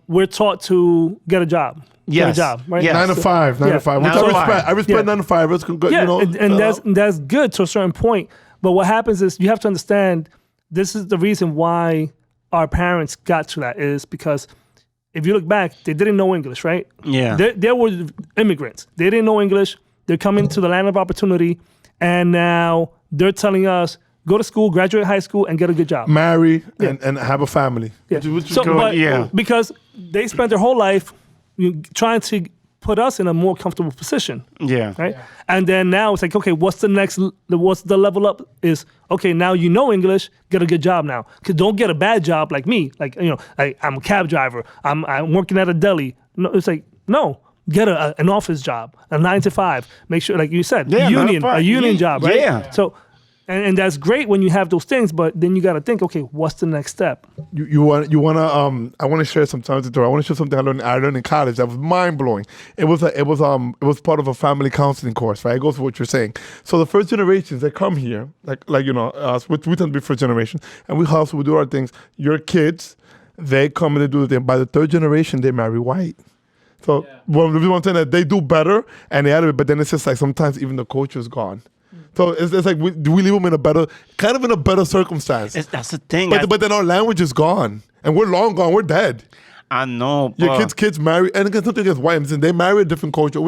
we're taught to get a job. Get Yes. a job, right? Yes. 9 to 5. Yeah. Which 9 to I 5. respect. I respect Yeah. 9 to 5. It's good. Yeah, and that's good to a certain point. But what happens is you have to understand this is the reason why our parents got to that is because if you look back, they didn't know English, right? Yeah. They were immigrants. They didn't know English. They're coming to the land of opportunity, and now they're telling us, go to school, graduate high school, and get a good job. marry and have a family. Yeah. Which is So, good. but because they spent their whole life trying to put us in a more comfortable position, yeah. right? And then now it's like, okay, what's the level up is, okay, now you know English, get a good job now. Because don't get a bad job like me. Like, I'm a cab driver. I'm working at a deli. No, it's like, no. get an office job, a 9 to 5. Make sure, like you said, Yeah, a 9 to union 5. job, right? Yeah. So, and that's great when you have those things, but then you got to think, okay, what's the next step? You want to I want to share sometimes I want to share something I learned in college that was mind blowing. It was part of a family counseling course, right? It goes with what you're saying. So the first generations that come here, like us, we tend to be first generation, and we hustle, we do our things. Your kids, they come and they do the thing. By the third generation, they marry white. So one thing that they do better and they add it, but then it's just like sometimes even the culture's gone. So it's like we leave them in a better circumstance. That's the thing. But then our language is gone, and we're long gone. We're dead. I know. Your kids marry, and again, something against white, and they marry a different culture.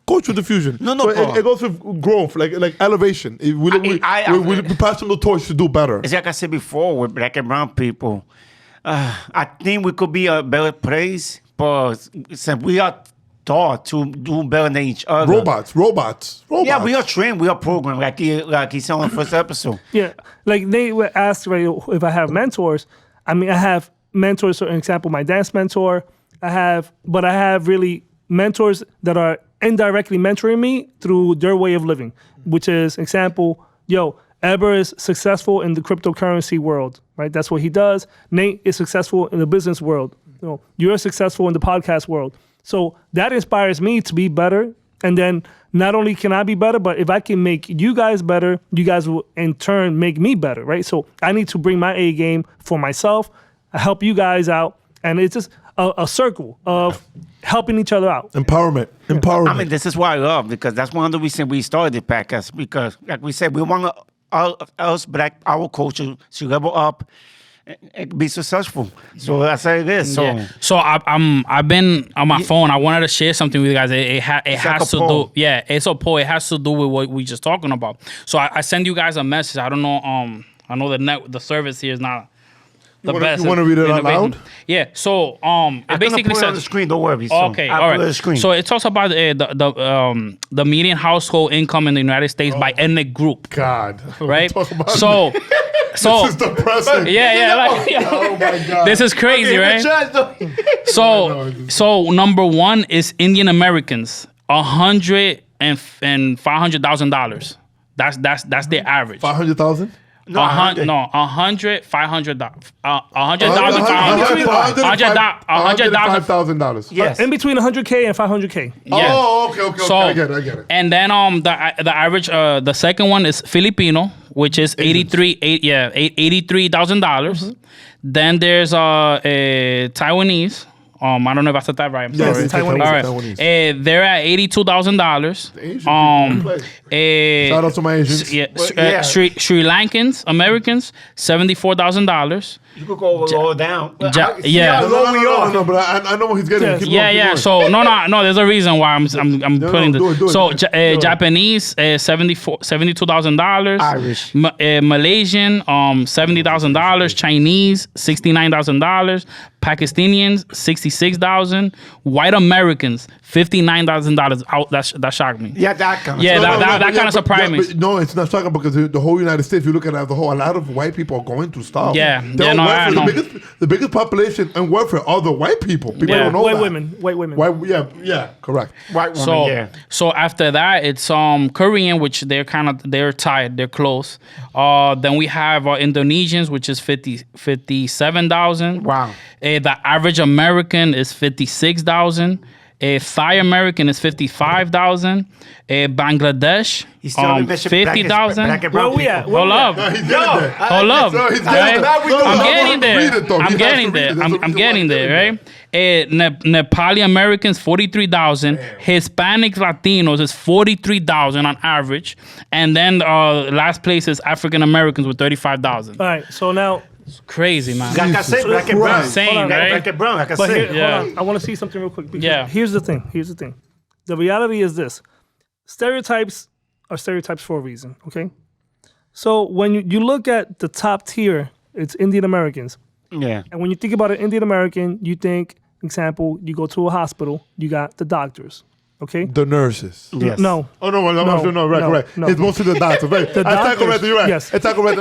Cultural diffusion. No, so Paul. it goes with growth, like elevation. We pass them the torch to do better. It's like I said before with black and brown people. I think we could be a better place, but since we are taught to do better than each other. Robots. Yeah, we are trained, we are programmed, like he said on the first episode. Yeah, like they were asked, right, if I have mentors. I mean, I have mentors. For example, my dance mentor. I have really mentors that are indirectly mentoring me through their way of living, which is example. Heber is successful in the cryptocurrency world, right? That's what he does. Nate is successful in the business world. You're successful in the podcast world. So that inspires me to be better. And then not only can I be better, but if I can make you guys better, you guys will in turn make me better, right? So I need to bring my A game for myself, help you guys out. And it's just a circle of helping each other out. Empowerment. I mean, this is what I love, because that's one of the reasons we started the podcast, because like we said, we want us black, our culture to level up and be successful. So that's how it is. So I've been on my phone. I wanted to share something with you guys. It has to do. Yeah, it's a poll. It has to do with what we just talking about. So I send you guys a message. I don't know. I know the service here is not the best. You want to read it out loud? Yeah. So it basically put it on the says. screen. Don't worry. Okay, all right. So it talks about the median household income in the United States by ethnic group. God. Right. So this is depressing. Yeah. Oh my God. This is crazy, right? So number one is Indian Americans, $100,000 and $500,000. That's their average. 500,000. No, 100, $100,000, $105,000. Yes. In between $100K and $500K. Yeah. Oh, okay. So, I get it. And then the average, the second one is Filipino, which is $83,000. Then there's Taiwanese. I don't know if I said that right. I'm Yes, sorry. Taiwanese. All right. They're at $82,000. Shout out to my Asians. Sri Lankans, Americans, $74,000. You could go lower down. No, but I know what he's getting. Keep going. So no. There's a reason why I'm putting this. Do it. So Japanese, $72,000. Irish. Malaysian, $70,000. Chinese, $69,000. Pakistanians, $66,000. White Americans, $59,000. That shocked me. Yeah, that kind of. Yeah, that kind of surprised me. No, it's not shocking because the whole United States, if you look at it as a whole, a lot of white people are going through stuff. Yeah, They're on welfare. I know. The biggest population and welfare are the white people. People don't know White that. women. Yeah, correct. White woman, So after that, it's Korean, which they're tied, they're close. Then we have Indonesians, which is 57,000. Wow. The average American is 56,000. Thai American is 55,000. Bangladesh, He's still 50,000. black and brown Where we at? people. Hold up. Hold up. I'm getting there, right? Nepali Americans, 43,000. Hispanic Latinos is 43,000 on average. And then last place is African Americans with 35,000. All right, so now... Crazy, man. Like I said, black and brown. Same, right? Black and brown, like I But said. hold on, I want to see something real quick. Yeah. Here's the thing. The reality is this. Stereotypes are stereotypes for a reason, okay? So when you look at the top tier, it's Indian Americans. Yeah. And when you think about an Indian American, you think, example, you go to a hospital, you got the doctors, okay? The nurses. Yes. No. Oh, no, right. No. It's mostly the doctors, right? The doctors, you're right. yes. It's correct.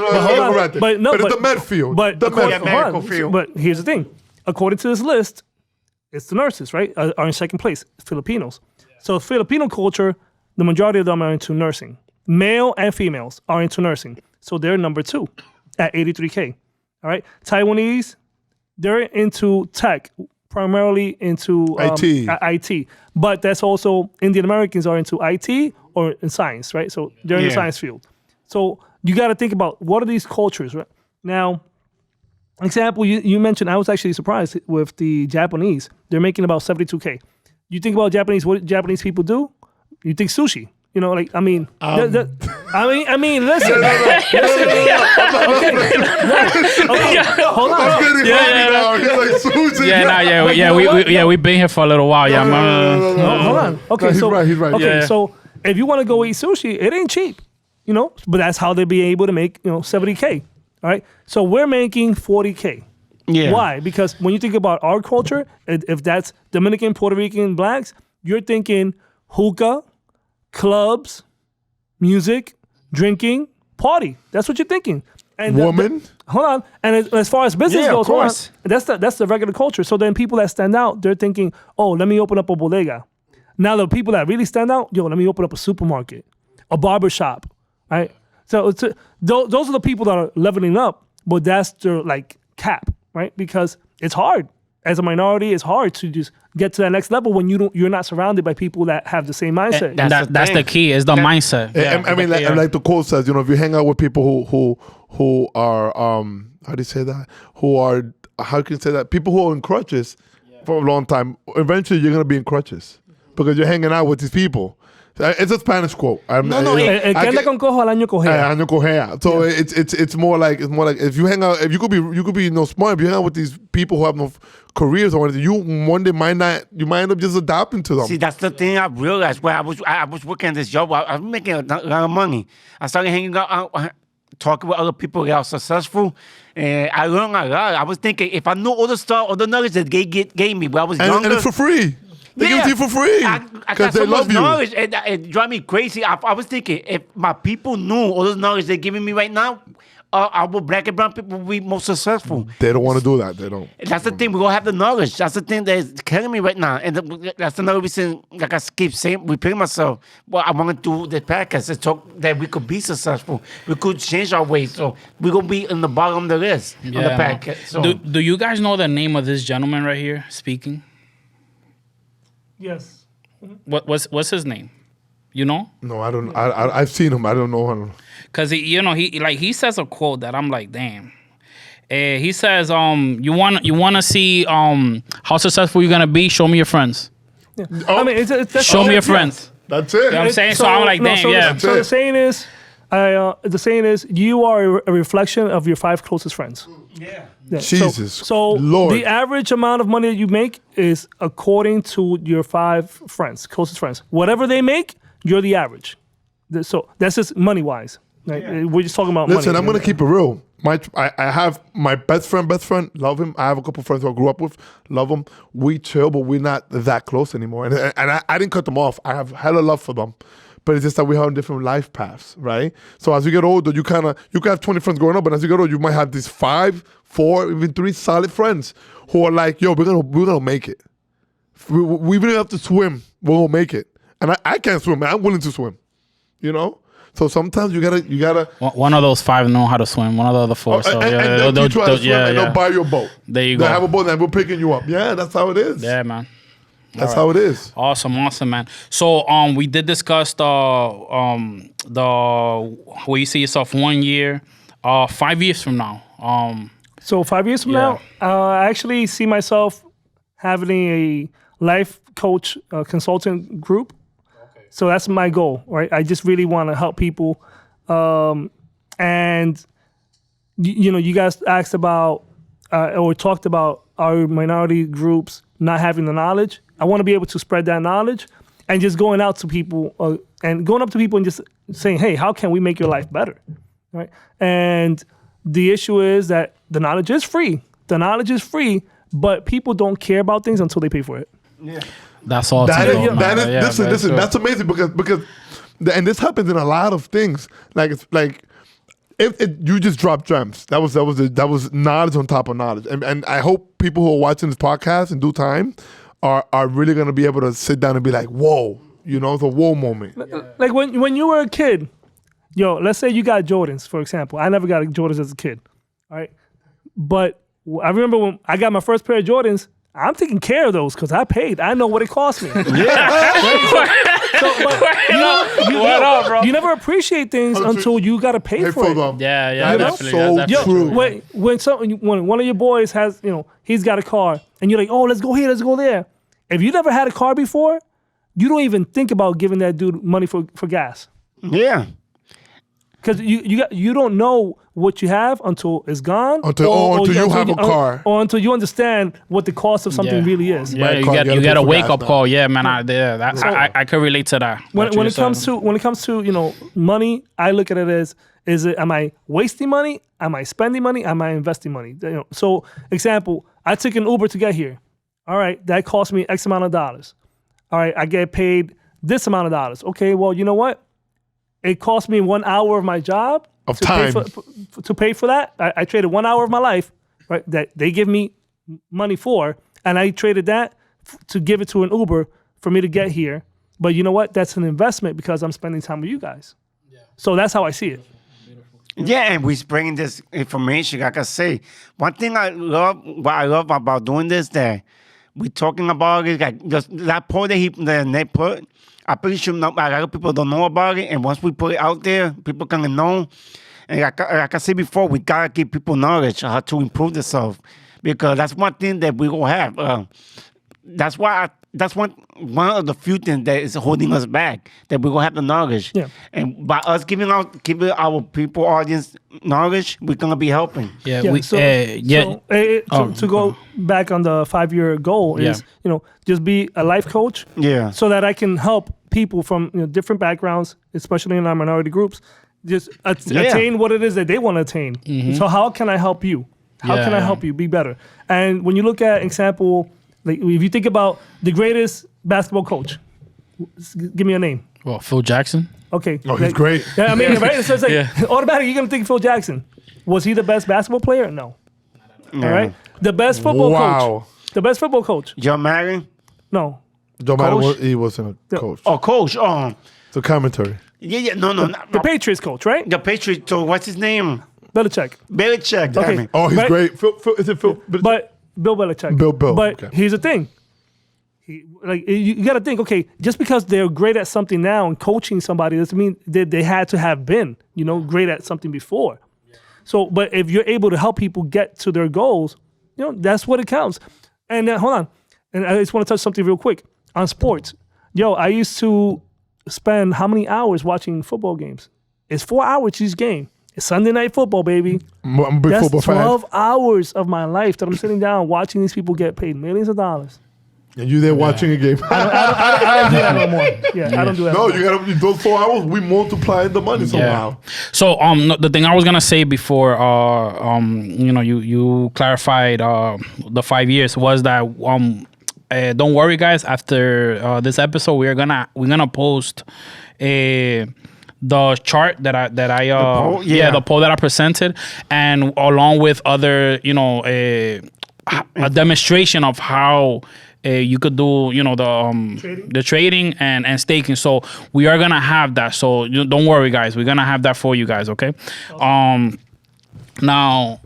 But it's the med field. But the according- medical field. But here's the thing. According to this list, it's the nurses, right? Are in second place, Filipinos. So Filipino culture, the majority of them are into nursing. Male and females are into nursing. So they're number 2 at 83K. All right. Taiwanese, they're into tech, primarily into IT. But that's also Indian Americans are into IT or in science, right? So they're in the science field. So you got to think about what are these cultures, right? Now, example, you mentioned, I was actually surprised with the Japanese. They're making about 72K. You think about Japanese, what Japanese people do? You think sushi. You know, like, I mean, listen. Listen. Okay, hold on. We've been here for a little while. Hold on. Okay, he's right. Okay, Yeah. so if you want to go eat sushi, it ain't cheap, you know, but that's how they be able to make, 70K. All right. So we're making 40K. Yeah. Why? Because when you think about our culture, if that's Dominican, Puerto Rican, blacks, you're thinking hookah, clubs, music, drinking, party. That's what you're thinking. And Woman. Hold on. And as far as business Yeah, goes, of course. that's the regular culture. So then people that stand out, they're thinking, oh, let me open up a bodega. Now the people that really stand out, let me open up a supermarket, a barber shop, right? So those are the people that are leveling up, but that's their like cap, right? Because it's hard. As a minority, it's hard to just get to that next level when you're not surrounded by people that have the same mindset. That's the key. Is the mindset. I mean, like the quote says, if you hang out with people who are how do you say that? How can you say that? People who are in crutches for a long time. Eventually, you're gonna be in crutches because you're hanging out with these people. It's a Spanish quote. El que anda con cojo al año cojea. Año cojea. So it's more like if you hang out, if you could be smart. If you hang out with these people who have no careers or anything, you one day might end up just adapting to them. See, that's the thing I realized. When I was working at this job, I was making a lot of money. I started hanging out, talking with other people that are successful, and I learned a lot. I was thinking, if I knew all the stuff, all the knowledge that they gave me when I was younger, and it's for free. They give it to you for free because they love you. Knowledge, and it drive me crazy. I was thinking, if my people knew all the knowledge they're giving me right now, our black and brown people will be more successful. They don't want to do that. They don't. That's the thing. We don't have the knowledge. That's the thing that's killing me right now. And that's another reason, like I keep saying, repeating myself. Well, I want to do the podcast and talk that we could be successful. We could change our ways. So we're going to be in the bottom of the list on the podcast. So. Do you guys know the name of this gentleman right here speaking? Yes. What's his name? You know? No, I don't. I've seen him. I don't know him. Cause he says a quote that I'm like, damn. He says, you wanna see how successful you're gonna be? Show me your friends. Yeah. I mean, show me your friends. That's it. You know what I'm saying? So I'm like, damn, So the saying is, you are a reflection of your 5 closest friends. Yeah. Jesus. So Lord. The average amount of money that you make is according to your 5 friends, closest friends. Whatever they make, you're the average. So that's just money wise. Right? Yeah. We're just talking about money. Listen, I'm gonna keep it real. I have my best friend, love him. I have a couple friends who I grew up with, love them. We chill, but we're not that close anymore. And I didn't cut them off. I have hella love for them. But it's just that we have different life paths, right? So as you get older, you can have 20 friends growing up, but as you get older, you might have these 5, 4, even 3 solid friends who are like, yo, we're gonna make it. We really have to swim. We're gonna make it. And I can't swim, man. I'm willing to swim. You know? So sometimes you gotta. One of those 5 know how to swim. One of the other 4. So and they'll teach you how to swim, and they'll buy you a boat. There you they'll go. have a boat and we're picking you up. Yeah, that's how it is. Yeah, man. That's how it is. Awesome, man. So we did discuss the where you see yourself 1 year, 5 years from now. So 5 years from now, I actually see myself having a life coach consultant group. Okay. So that's my goal, right? I just really want to help people. And you guys asked about or talked about our minority groups not having the knowledge. I want to be able to spread that knowledge and just going out to people and going up to people and just saying, hey, how can we make your life better? Right? And the issue is that the knowledge is free. The knowledge is free, but people don't care about things until they pay for it. Yeah. That's all. Listen, that's amazing because and this happens in a lot of things. If you just drop gems, that was knowledge on top of knowledge, and I hope people who are watching this podcast in due time are really gonna be able to sit down and be like, whoa, you know, it's a whoa moment. Like when you were a kid, yo, let's say you got Jordans, for example. I never got Jordans as a kid, all right? But I remember when I got my first pair of Jordans, I'm taking care of those because I paid. I know what it cost me. You never appreciate things until you got to pay for it. Yeah, That's definitely. so true. When one of your boys has, he's got a car and you're like, oh, let's go here, let's go there. If you never had a car before, you don't even think about giving that dude money for gas. Yeah. Because you don't know what you have until it's gone. Until you have a car. Or until you understand what the cost of something really is. Yeah, Right, you got a wake up now. call. Yeah, man. I could relate to that. When it comes to money, I look at it as am I wasting money? Am I spending money? Am I investing money? So example, I took an Uber to get here. All right, that cost me X amount of dollars. All right, I get paid this amount of dollars. Okay, well, you know what? It cost me 1 hour of my job Of to time. to pay for that. I traded 1 hour of my life, right? That they give me money for, and I traded that to give it to an Uber for me to get here. But you know what? That's an investment because I'm spending time with you guys. Yeah. So that's how I see it. Yeah, and we're bringing this information. Like I say, one thing I love about doing this, that we're talking about it, like just that poll that they put. I'm pretty sure a lot of people don't know about it, and once we put it out there, people can know. And like I said before, we gotta give people knowledge how to improve themselves, because that's one thing that we gonna have. That's one of the few things that is holding us back, that we gonna have the knowledge. Yeah. And by us giving our people audience knowledge, we're gonna be helping. Yeah, to go back on the 5-year goal is just be a life coach. Yeah. So that I can help people from different backgrounds, especially in our minority groups, just attain what it is that they want to attain. Mm-hmm. So how can I help you? How can I help you be better? And when you look at example, like if you think about the greatest basketball coach, give me a name. Well, Phil Jackson. Okay. Oh, he's great. Yeah, I mean, right? So it's like automatically you're gonna think Phil Jackson. Was he the best basketball player? No. All right. The best football coach. The best football coach. John Madden? No. Don't matter what, he wasn't a coach. Oh, coach. It's a commentary. Yeah. No. The Patriots coach, right? The Patriots. So what's his name? Belichick. Belichick. Okay. I mean. Oh, he's Right. great. Phil, is it Phil? But Bill Belichick. Bill, But okay. here's the thing. You got to think, okay, just because they're great at something now and coaching somebody doesn't mean that they had to have been, great at something before. Yeah. So, but if you're able to help people get to their goals, that's what it counts. And hold on. And I just want to touch something real quick on sports. I used to spend how many hours watching football games? It's 4 hours each game. It's Sunday night football, baby. I'm a big That's football 12 fan. hours of my life that I'm sitting down watching these people get paid millions of dollars. And you there watching a game. I don't do that no more. Yeah, I don't do that. No, no more. you gotta those 4 hours. We multiply the money somehow. So the thing I was gonna say before you clarified the 5 years was that don't worry guys, after this episode we're gonna post the chart that I the poll that I presented, and along with other a demonstration of how you could do the trading and staking. So we are gonna have that, so don't worry guys, we're gonna have that for you guys. Okay. Now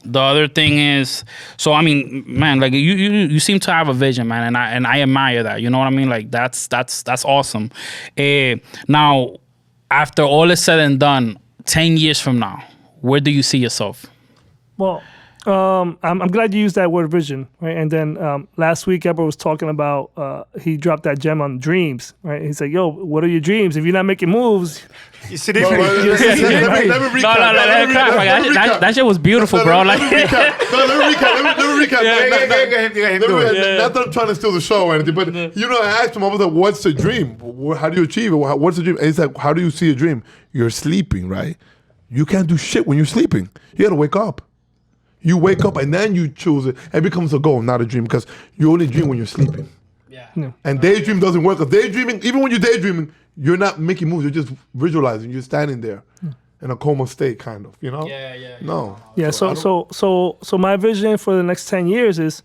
the other thing is, so I mean, man, like you seem to have a vision, man, and I admire that. You know what I mean? Like that's awesome. Now, after all is said and done, 10 years from now, where do you see yourself? Well, I'm glad you used that word vision, right? And then last week, Heber was talking about, he dropped that gem on dreams, right? He's like, yo, what are your dreams? If you're not making moves, You see Let me recap. That shit was beautiful, bro. Like, Let me recap. Not that I'm trying to steal the show or anything, but I asked him, I was like, what's the dream? How do you achieve it? What's the dream? And he's like, how do you see a dream? You're sleeping, right? You can't do shit when you're sleeping. You gotta wake up. You wake up and then you choose it. It becomes a goal, not a dream, because you only dream when you're sleeping. yeah. And daydream doesn't work. Because daydreaming, even when you're daydreaming, you're not making moves. You're just visualizing. You're standing there in a coma state, kind of. Yeah. No. yeah. So my vision for the next 10 years is,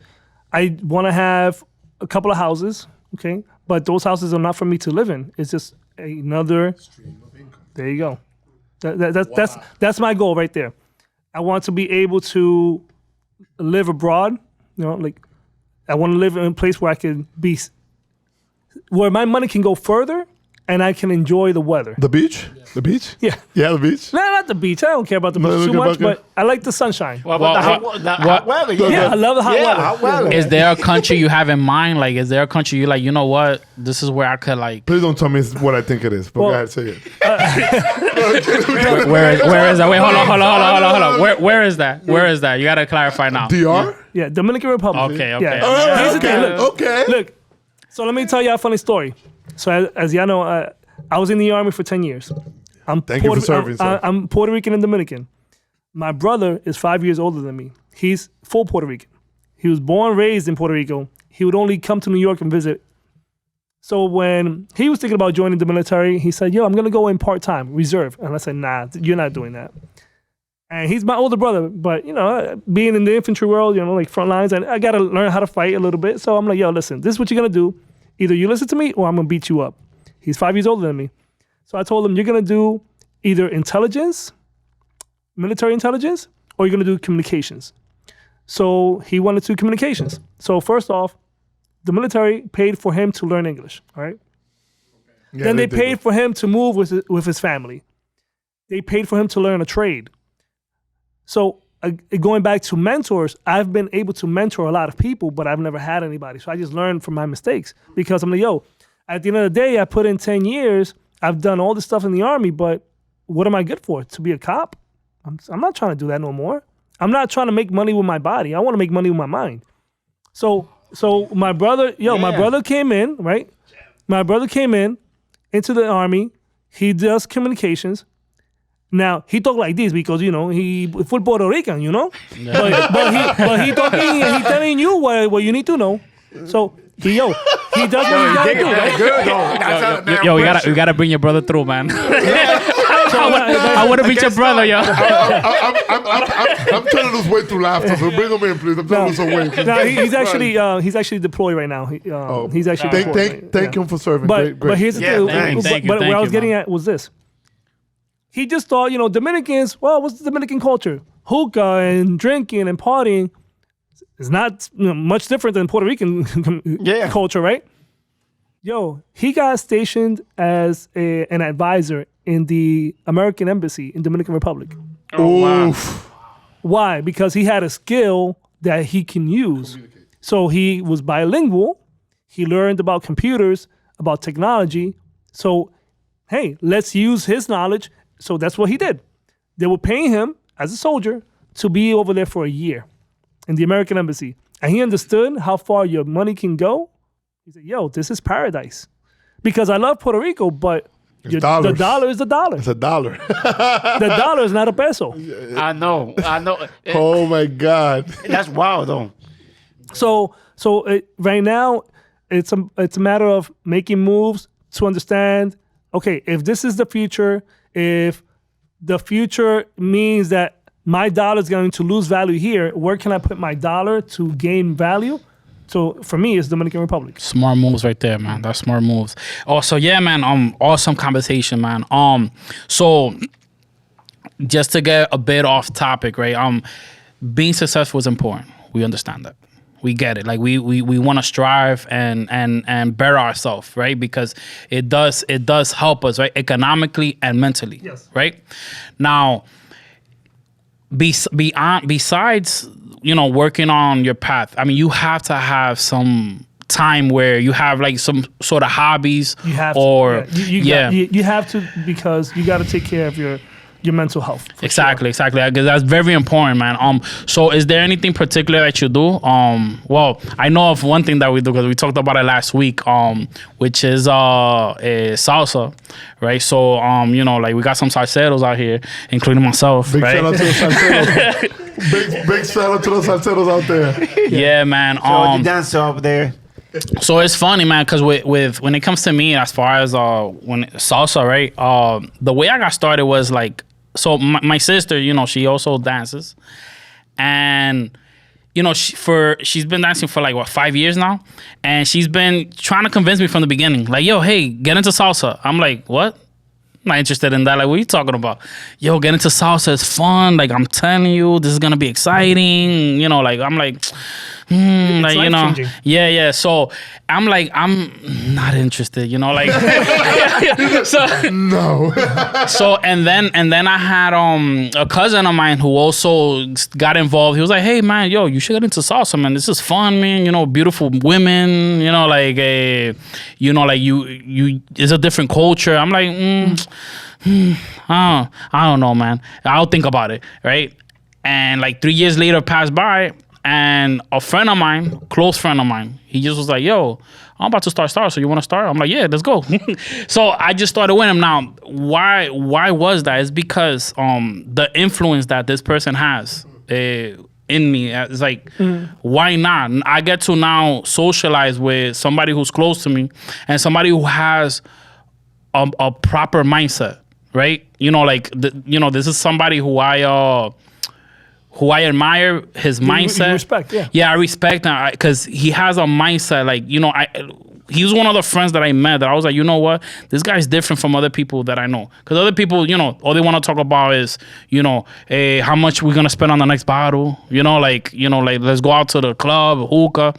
I want to have a couple of houses, okay? But those houses are not for me to live in. It's just another stream of income. There you go. That's my goal right there. I want to be able to live abroad. You know, like I want to live in a place where I can be, where my money can go further, and I can enjoy the weather. The beach? The beach? Yeah. Yeah, the beach. Nah, not the beach. I don't care about the beach too much, but I like the sunshine. What about the hot weather? Yeah, I love the hot weather. Hot weather. Is there a country you have in mind? Like, is there a country you like, you know what? This is where I could like. Please don't tell me it's what I think it is. But go ahead, say it. Where is that? Wait, hold on. Where is that? Where is that? You gotta clarify now. DR? Yeah, Dominican Republic. Okay. Yeah. All right, Here's the thing. okay. Look, so let me tell you a funny story. So as y'all know, I was in the Army for 10 years. Thank you for serving, sir. I'm Puerto Rican and Dominican. My brother is 5 years older than me. He's full Puerto Rican. He was born, raised in Puerto Rico. He would only come to New York and visit. So when he was thinking about joining the military, he said, yo, I'm going to go in part-time, reserve. And I said, nah, you're not doing that. And he's my older brother, but, you know, being in the infantry world, you know, like front lines, and I got to learn how to fight a little bit. So I'm like, yo, listen, this is what you're going to do. Either you listen to me or I'm going to beat you up. He's 5 years older than me. So I told him, you're going to do either intelligence, military intelligence, or you're going to do communications. So he wanted to do communications. So first off, the military paid for him to learn English, all right? Yeah, Then they paid for him to move with his family. They paid for him to learn a trade. So going back to mentors, I've been able to mentor a lot of people, but I've never had anybody. So I just learned from my mistakes because I'm like, yo, at the end of the day, I put in 10 years. I've done all this stuff in the Army, but what am I good for? To be a cop? I'm not trying to do that no more. I'm not trying to make money with my body. I want to make money with my mind. So my brother, my brother came in, right? My brother came into the Army. He does communications. Now, he talk like this because, you know, he full Puerto Rican, you know? Yeah. But he talking and he telling you what you need to know. So, he does what he gotta do, right? Yo, you gotta bring your brother through, man. I want to beat your brother, yo. I'm trying to lose weight through laughter, so bring him in, please. I'm trying to lose some weight. No, he's actually deployed right now. He's actually deployed. Thank him for serving. But here's the thing. Thank you, what I was man. getting at was this. He just thought, you know, Dominicans, well, what's the Dominican culture? Hookah and drinking and partying is not much different than Puerto Rican culture, right? Yo, he got stationed as an advisor in the American Embassy in Dominican Republic. Oh, wow. Why? Because he had a skill that he can use. So he was bilingual. He learned about computers, about technology. So, hey, let's use his knowledge. So that's what he did. They were paying him as a soldier to be over there for a year in the American Embassy. And he understood how far your money can go. He said, yo, this is paradise. Because I love Puerto Rico, but the dollar is the dollar. It's a dollar. The dollar is not a peso. I know. Oh, my God. That's wild, though. So right now, it's a matter of making moves to understand, okay, if this is the future, if the future means that my dollar is going to lose value here, where can I put my dollar to gain value? So for me, it's Dominican Republic. Smart moves right there, man. That's smart moves. Also, yeah, man. Awesome conversation, man. So just to get a bit off topic, right? Being successful is important. We understand that. We get it. Like we want to strive and better ourselves, right? Because it does help us, right? Economically and mentally. Yes. Right? Now, besides, you know, working on your path, I mean, you have to have some time where you have like some sort of hobbies. You have to. You have to, because you got to take care of your mental health. Exactly. Because that's very important, man. So is there anything particular that you do? Well, I know of one thing that we do because we talked about it last week, which is salsa, right? So, you know, like we got some salseros out here, including myself, Big right? shout out to the salseros. Big shout out to the salseros out there. Yeah, man. So the dancer over there. So it's funny, man, because with when it comes to me, as far as when salsa, right? The way I got started was like, so my sister, you know, she also dances, and you know, she's been dancing for like, what, 5 years now? And she's been trying to convince me from the beginning. Like, yo, hey, get into salsa. I'm like, what? I'm not interested in that. Like, what are you talking about? Yo, get into salsa. It's fun. Like, I'm telling you, this is going to be exciting. You know, like, I'm like... like, you know, yeah. So I'm like, I'm not interested, you know, like, so No. so and then I had a cousin of mine who also got involved. He was like, hey man, yo, you should get into salsa, man. This is fun, man. You know, beautiful women. You know, like you know, like you. It's a different culture. I'm like, I don't know, man. I'll think about it, right? And like 3 years later passed by. And a friend of mine, close friend of mine, he just was like, yo, I'm about to start Star, so you want to start? I'm like, yeah, let's go. So I just started with him. Now, why was that? It's because the influence that this person has in me. It's like, why not? I get to now socialize with somebody who's close to me and somebody who has a proper mindset, right? You know, like, this is somebody who I admire his mindset. You respect, yeah. Yeah, I respect him because he has a mindset. Like, you know, he was one of the friends that I met that I was like, you know what? This guy's different from other people that I know. Because other people, you know, all they want to talk about is, you know, how much we're going to spend on the next bottle. You know, like, let's go out to the club, hookah.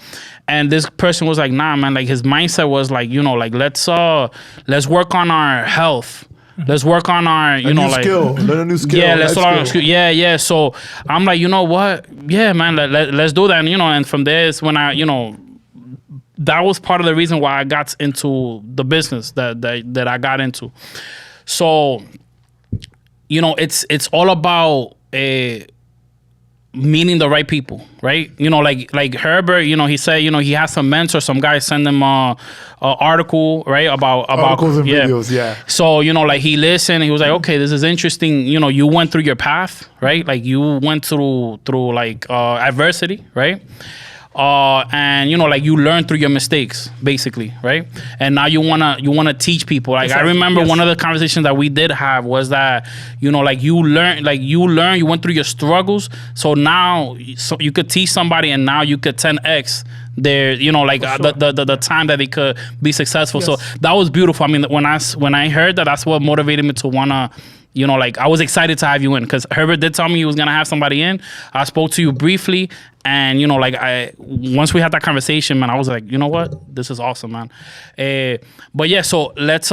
And this person was like, nah, man. Like, his mindset was like, you know, like, let's work on our health. Let's work on our, learn a new skill. Yeah, let's learn a skill. Yeah. So I'm like, you know what? Yeah, man, let's do that. And, you know, and from there is when I, you know, that was part of the reason why I got into the business that I got into. So, you know, it's all about meeting the right people, right? You know, like Heber, you know, he said, you know, he has some mentors, some guys send him a article, right? About articles and videos, yeah. So, you know, like he listened, he was like, okay, this is interesting. You know, you went through your path, right? Like you went through like adversity, right? And you know, like you learn through your mistakes, basically, right? And now you wanna teach people. Like exactly. I remember one of the conversations that we did have was that, you know, like you went through your struggles, so now you could teach somebody, and now you could 10x their, you know, like the time that they could be successful. Yes. So that was beautiful. I mean, when I heard that, that's what motivated me to wanna. You know, like I was excited to have you in because Herbert did tell me he was gonna have somebody in. I spoke to you briefly, and you know, like once we had that conversation, man, I was like, you know what, this is awesome, man. But yeah, so let's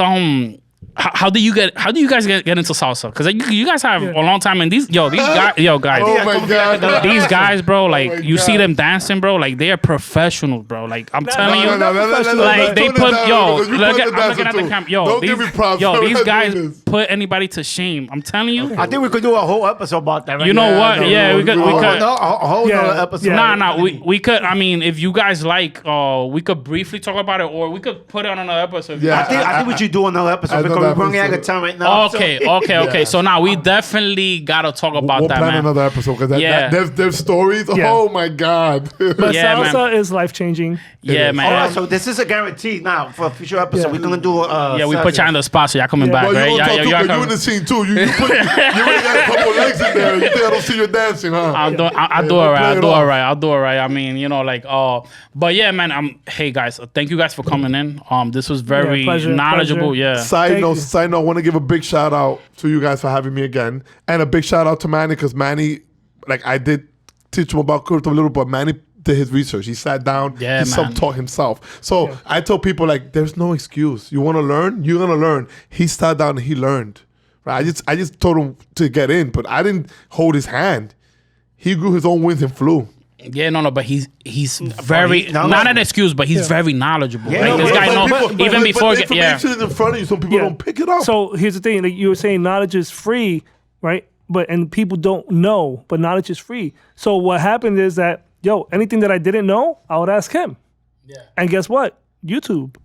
how do you guys get into salsa? Because you guys have a long time, and these guys, oh my God, these guys, bro, like you see them dancing, bro, like they are professionals, bro. Like I'm telling you, like they put I'm looking at the camera, these guys put anybody to shame. I'm telling you. I think we could do a whole episode about that. Right? You know what? Yeah, we could. A whole episode. Nah, we could. I mean, if you guys like, we could briefly talk about it, or we could put it on another episode. Yeah, I think we should do another episode because we're running out of time right now. Okay. So now we definitely gotta talk about that, man. We'll plan another episode because there's stories. Yeah. Oh my God. But salsa is life changing. Yeah, man. All right, so this is a guarantee now for a future episode. Yeah. We're gonna do. We put you on the spot, so y'all coming back, right? You in the scene too. You really got a couple legs in there. You think I don't see you dancing, huh? I'll do it right. I mean, you know, like, but yeah, man. Hey guys, thank you guys for coming in. This was very knowledgeable. Pleasure. Yeah. Side note, I want to give a big shout out to you guys for having me again, and a big shout out to Manny because Manny, like I did teach him about crypto a little, but Manny did his research. He sat down, he self-taught himself. So I tell people, like, there's no excuse. You want to learn? You're gonna learn. He sat down and he learned. Right? I just told him to get in, but I didn't hold his hand. He grew his own wings and flew. Yeah, no, but he's very not an excuse, but he's very knowledgeable. Yeah, like, this guy knows even before. But information is in front of you, so people don't pick it up. So here's the thing: like you were saying, knowledge is free, right? And people don't know, but knowledge is free. So what happened is that anything that I didn't know, I would ask him. Yeah. And guess what? YouTube.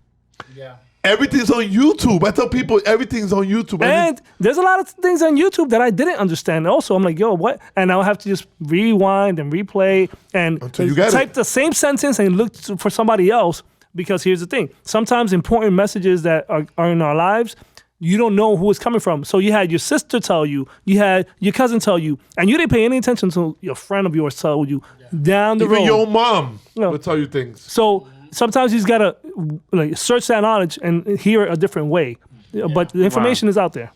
Yeah. Everything's on YouTube. I tell people everything's on YouTube. And there's a lot of things on YouTube that I didn't understand. Also, I'm like, what? And I'll have to just rewind and replay and type the same sentence and look for somebody else. Because here's the thing. Sometimes important messages that are in our lives, you don't know who it's coming from. So you had your sister tell you, you had your cousin tell you, and you didn't pay any attention to your friend of yours told you down the Even road. your own mom No. will tell you things. So sometimes you just gotta like search that knowledge and hear it a different way. But the information is out there.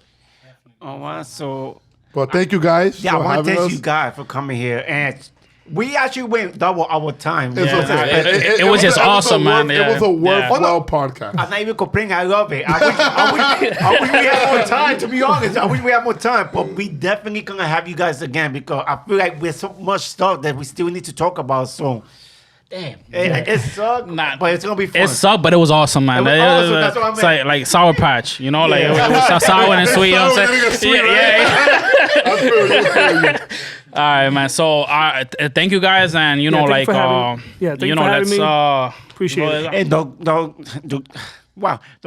Oh, wow. So, But thank you guys. yeah, I for want to having thank us. you guys for coming here. And we actually went double our time. It's okay. It was just awesome, man. It was a worthwhile podcast. I'm not even complaining. I love it. I wish we had more time, to be honest. I wish we had more time. But we definitely going to have you guys again because I feel like there's so much stuff that we still need to talk about. So, damn. It sucked, but it's going to be fun. It sucked, but it was awesome, man. It was awesome. That's what I It's meant. like Sour Patch, you know, like Yeah. it was sour and sweet. You know what I'm saying? Sweet, right? Yeah. I feel you. All right, man. So, thank you guys, and you know, thank you like, for having- thank you for having let's me. Appreciate it. And don't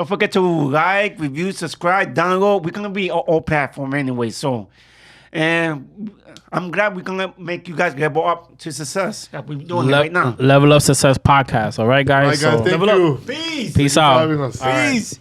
forget to like, review, subscribe, download. We're going to be on all platforms anyway. So, and I'm glad we're going to make you guys level up to success like we're doing right now. Level Up Success Podcast. All right, guys. All right, guys. So, Thank Level you. up. Peace. peace for out. having us. Peace.